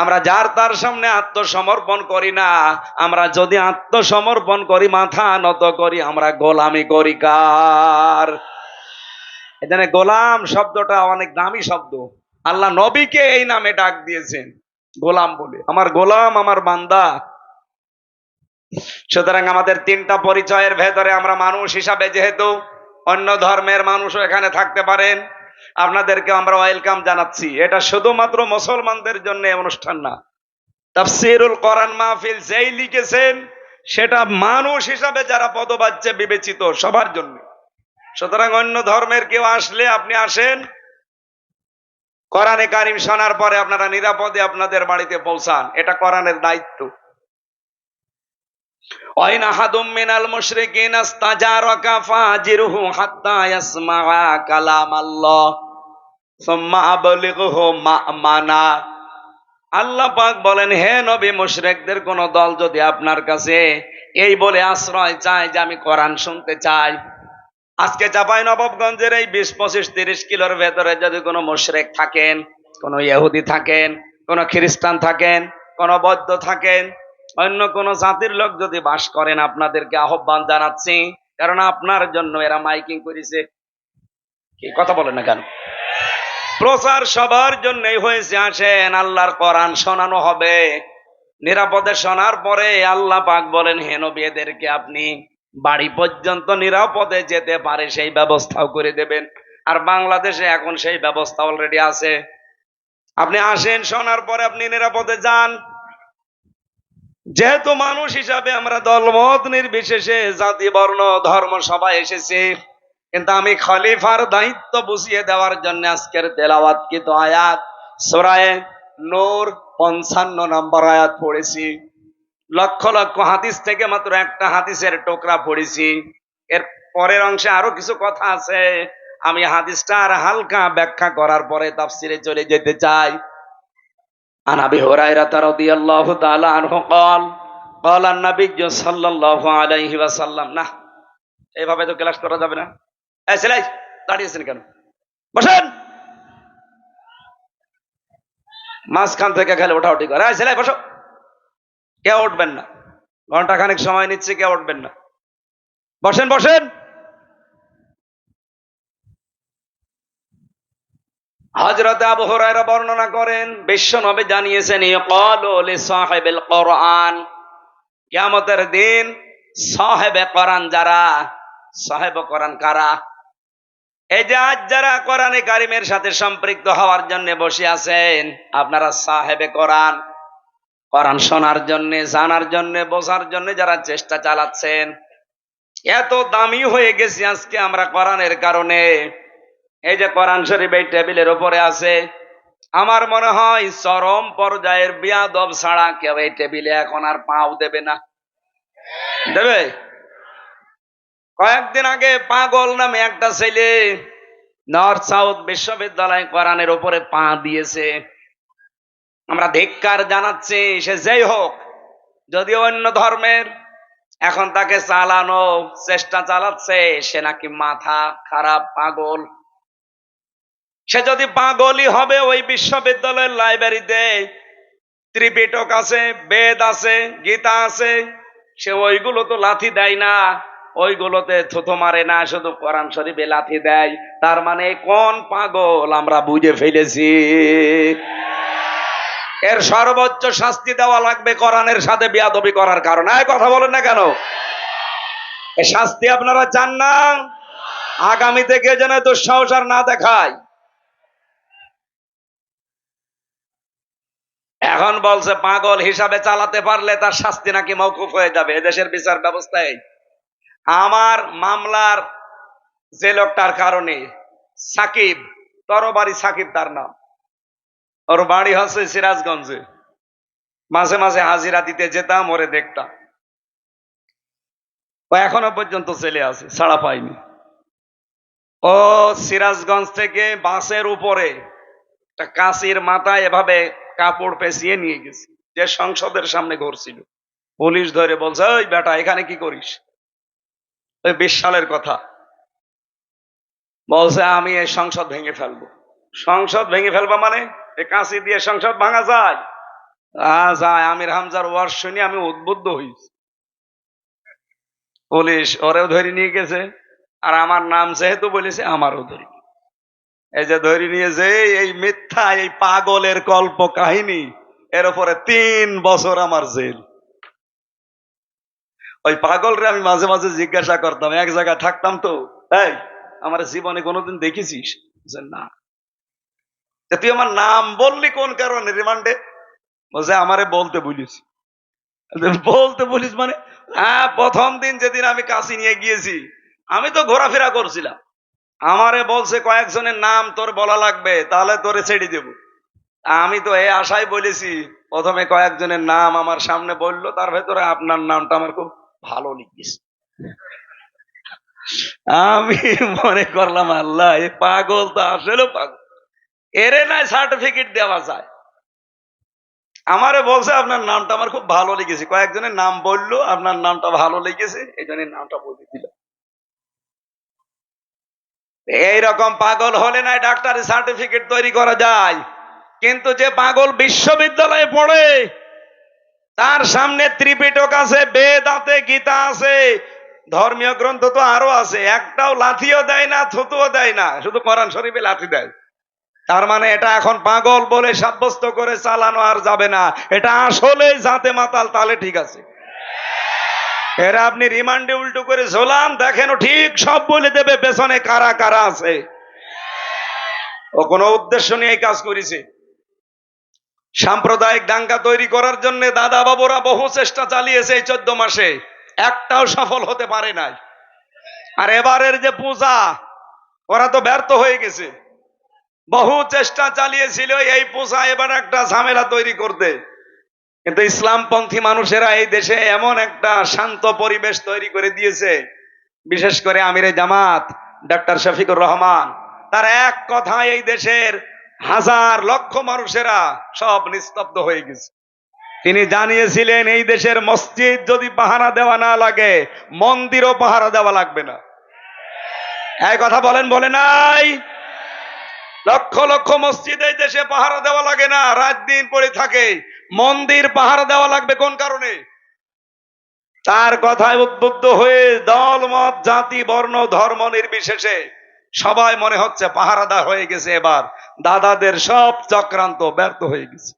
আমরা যার তার সামনে আত্মসমর্পণ করি না। আমরা যদি আত্মসমর্পণ করি, মাথা নত করি, আমরা গোলামি করি কার? এখানে গোলাম শব্দটা অনেক দামি শব্দ। আল্লাহ নবীকে এই নামে ডাক দিয়েছেন, গোলাম বলে, আমার গোলাম, আমার বান্দা। সুতরাং আমাদের 3টা পরিচয়ের ভেতরে আমরা মানুষ হিসাবে, যেহেতু অন্য ধর্মের মানুষও এখানে থাকতে পারেন, আপনাদেরকে আমরা ওয়েলকাম জানাচ্ছি। এটা শুধুমাত্র মুসলমানদের জন্য অনুষ্ঠান না। তাফসীরুল কোরআন মাহফিল যেই লিখেছেন, সেটা মানুষ হিসাবে যারা পদবাচ্যে বিবেচিত সবার জন্য। সুতরাং অন্য ধর্মের কেউ আসলে আপনি আসেন, কোরআনে কারিম শোনার পরে আপনারা নিরাপদে আপনাদের বাড়িতে পৌঁছান, এটা কোরআনের দায়িত্ব। ওয়াইন আহাদুম মিনাল মুশরিকিনা ইসতাজারাকা ফাজিরহু হাত্তা ইয়াসমাআ কালামাল্লাহ সুম্মা আবলিগহু মা'মানা। আল্লাহ পাক বলেন, হে নবী, মুশরিকদের কোন দল যদি আপনার কাছে এই বলে আশ্রয় চায় যে আমি কোরআন শুনতে চাই, আজকে চাঁপাইনবাবগঞ্জের এই 20, 25, 30 কিলোর ভেতরে যদি কোনো মুশরিক থাকেন, কোনো ইহুদি থাকেন, কোনো খ্রিস্টান থাকেন, কোনো বৌদ্ধ থাকেন, অন্য কোন জাতির লোক যদি বাস করেন, আপনাদেরকে আহ্বান জানাচ্ছি, কারণ আপনার জন্য এরা মাইকিং করেছে। কি কথা বলেন না কেন? প্রচার সবার জন্যই হয়েছে। আসেন, আল্লাহর কোরআন শোনানো হবে। নিরাপদে শোনার পরে আল্লাহ পাক বলেন, হে নবী, এদেরকে আপনি বাড়ি পর্যন্ত নিরাপদে যেতে পারে সেই ব্যবস্থাও করে দেবেন। আর বাংলাদেশে এখন সেই ব্যবস্থা অলরেডি আছে। আপনি আসেন, শোনার পরে আপনি নিরাপদে যান। যেহেতু মানুষ হিসাবে আমরা দলমত নির্বিশেষে, জাতি, বর্ণ, ধর্ম সবাই এসেছি, কিন্তু আমি খলিফার দায়িত্ব বুঝিয়ে দেওয়ার জন্য আজকের তেলাওয়াতকৃত আয়াত সূরা নূর 55 নম্বর আয়াত পড়েছি। লক্ষ লক্ষ হাদিস থেকে মাত্র একটা হাদিসের টুকরা পড়েছি। এর পরের অংশে আরো কিছু কথা আছে। আমি হাদিসটা আর হালকা ব্যাখ্যা করার পরে তাফসিরে চলে যেতে চাই। আন আবি হুরায়রা রাদিয়াল্লাহু তাআলা আনহু قال قال النبي صلى الله عليه وسلم। না, এইভাবে তো ক্লাস করা যাবে না। এই ছেলে, দাঁড়িয়েছেন কেন? বসেন। মাঝখান থেকে খেলে ওঠাউঠি করে। এই ছেলে, বসো। কেউ উঠবেন না, ঘন্টা খানেক সময় নিচ্ছে, কেউ উঠবেন না। বসেন বসেন। হযরত আবু হুরায়রা বর্ণনা করেন, বিশ্ব নবী জানিয়েছেন, ইয়াকালু লিসাহিবিল কোরআন, কিয়ামতের দিন সাহেবে কোরআন যারা, সাহেবে কোরআন কারা? এই যে আজ যারা কোরআনে কারিমের সাথে সম্পৃক্ত হওয়ার জন্য বসে আছেন, আপনারা সাহেবে কোরআন, কোরআন শোনার জন্য, জানার জন্য, বোঝার জন্য যারা চেষ্টা চালাচ্ছেন, এত দামি হয়ে গেছি আজকে আমরা কোরআনের কারণে। এই যে কোরআন শরীফ এই টেবিলের উপরে আছে, আমার মনে হয় চরম পর্যায়ের বিয়াদব ছাড়া কেউ এই টেবিলে এখন আর পাও দেবে না। দেবে? কয়েকদিন আগে পাগল নামে একটা ছেলে নর্থ সাউথ বিশ্ববিদ্যালয় কোরআনের উপরে পা দিয়েছে। আমরা ধিক্কার জানাচ্ছি, সে যেই হোক, যদিও অন্য ধর্মের, এখন তাকে চালানো চেষ্টা চালাচ্ছে সে নাকি মাথা খারাপ, পাগল। সে যদি পাগলই হবে, ওই বিশ্ববিদ্যালয়ের লাইব্রেরিতে ত্রিপিটক আছে, বেদ আছে, গীতা আছে, সে ওইগুলো তো লাথি দেয় না, ওইগুলোতে থুথু মারে না, শুধু কোরআন শরীফে লাথি দেয়। তার মানে কোন পাগল আমরা বুঝে ফেলেছি। এর সর্বোচ্চ শাস্তি দেওয়া লাগবে কোরআনের সাথে বেয়াদবি করার কারণে। কথা বলেন না কেন? এই শাস্তি আপনারা চান না? আগামী থেকে যেন দুঃসাহস আর না দেখায়। এখন বলছে পাগল হিসাবে চালাতে পারলে তার শাস্তি নাকি মওকুফ হয়ে যাবে। এদেশের বিচার ব্যবস্থায় আমার মামলার যে লোকটার কারণে, সাকিব, তরবারি সাকিব তার নাম, ওর বাড়ি হচ্ছে সিরাজগঞ্জে। মাঝে মাঝে হাজিরা দিতে যেতাম, ওরে দেখতাম। ও এখনো পর্যন্ত ছেলে আছে, ছাড়া পাইনি। ও সিরাজগঞ্জ থেকে বাসের উপরে একটা কাঁচির মাথায় এভাবে কাপড় পেঁচিয়ে নিয়ে গেছে, যে সংসদের সামনে ঘুরছিল। পুলিশ ধরে বলছে, ওই বেটা এখানে কি করিস? ওই 20 সালের কথা। বলছে, আমি এই সংসদ ভেঙে ফেলবো। সংসদ ভেঙে ফেলবো মানে? এই কাঁচি দিয়ে সংসদ ভাঙা যায়? যায়। আমির হামজার ওয়াজ শুনে আমি উদ্বুদ্ধ হয়েছি। পুলিশ ওরেও ধরে নিয়ে গেছে, আর আমার নাম যেহেতু বলেছে আমারও ধরে। এই যে ধরে নিয়েছে, এই মিথ্যা, এই পাগলের কল্প কাহিনী, এর উপরে 3 বছর আমার জেল। ওই পাগলরে আমি মাঝে মাঝে জিজ্ঞাসা করতাম, এক জায়গায় থাকতাম তো, এই আমার জীবনে কোনোদিন দেখেছিস? না। তুই আমার নাম বললি কোন কারণে রিমান্ডে? বলছে, আমারে বলতে বলিস। বলতে বলিস মানে? হ্যাঁ, প্রথম দিন যেদিন আমি কাশি নিয়ে গিয়েছি, আমি তো ঘোরাফেরা করছিলাম, আমারে বলছে কয়েকজনের নাম তোর বলা লাগবে, তাহলে তোরে ছেড়ে দেব। আমি তো এই আশায় বলেছি। প্রথমে কয়েকজনের নাম আমার সামনে বললো, তার ভেতরে আপনার নামটা আমার খুব ভালো লিখেছে। আমি মনে করলাম, আল্লাহ, এই পাগল তো আসলে পাগল, এরে নাই সার্টিফিকেট দেওয়া যায়। আমারে বলছে আপনার নামটা আমার খুব ভালো লেগেছে, কয়েকজনের নাম বললো, আপনার নামটা ভালো লেগেছে, এই জন্য নামটা বলে দিল। এইরকম পাগল হলে নাই ডাক্তারি সার্টিফিকেট তৈরি করা যায়। কিন্তু যে পাগল বিশ্ববিদ্যালয়ে পড়ে, তার সামনে ত্রিপিটক আছে, বেদ আছে, গীতা আছে, ধর্মীয় গ্রন্থ তো আরো আছে, একটাও লাথিও দেয় না, থুতুও দেয় না, শুধু কোরআন শরীফে লাথি দেয়। তার মানে এটা এখন পাগল বলে সাব্যস্ত করে চালানো আর যাবে না, এটা আসলে জাতে মাতাল, তাহলে ঠিক আছে। এরা আপনি রিমান্ডে উল্টো করে ঝোলান, দেখেন ও ঠিক সব বলে দেবে পেছনে কারা কারা আছে। ও কোনো উদ্দেশ্য নিয়ে এই কাজ করেছে। সাম্প্রদায়িক দাঙ্গা তৈরি করার জন্য দাদা বাবুরা বহু চেষ্টা চালিয়েছে এই 14 মাসে, একটাও সফল হতে পারে নাই। আর এবারের যে পূজা, ওরা তো ব্যর্থ হয়ে গেছে। বহু চেষ্টা চালিয়েছিল এই পূজা এবার একটা ঝামেলা তৈরি করতে, কিন্তু ইসলামপন্থী মানুষেরা এই দেশে এমন একটা শান্ত পরিবেশ তৈরি করে দিয়েছে, বিশেষ করে আমিরে জামাত ডক্টর শফিকুর রহমান, তার এক কথায় এই দেশের হাজার লক্ষ মানুষেরা সব নিস্তব্ধ হয়ে গেছে। তিনি জানিয়েছিলেন এই দেশের মসজিদ যদি পাহারা দেওয়া না লাগে, মন্দিরও পাহারা দেওয়া লাগবে না। এই কথা বলেন, বলে নাই? লক্ষ লক্ষ মসজিদ এই দেশে পাহারা দেওয়া লাগে না, রাত দিন পড়ে থাকে। মন্দির পাহারা দেওয়া লাগবে কোন কারণে? তার কথায় উদ্বুদ্ধ হয়ে দল মত জাতি বর্ণ ধর্ম নির্বিশেষে সবাই মনে হচ্ছে পাহারাদার হয়ে গেছে। এবার দাদাদের সব চক্রান্ত ব্যর্থ হয়ে গেছে।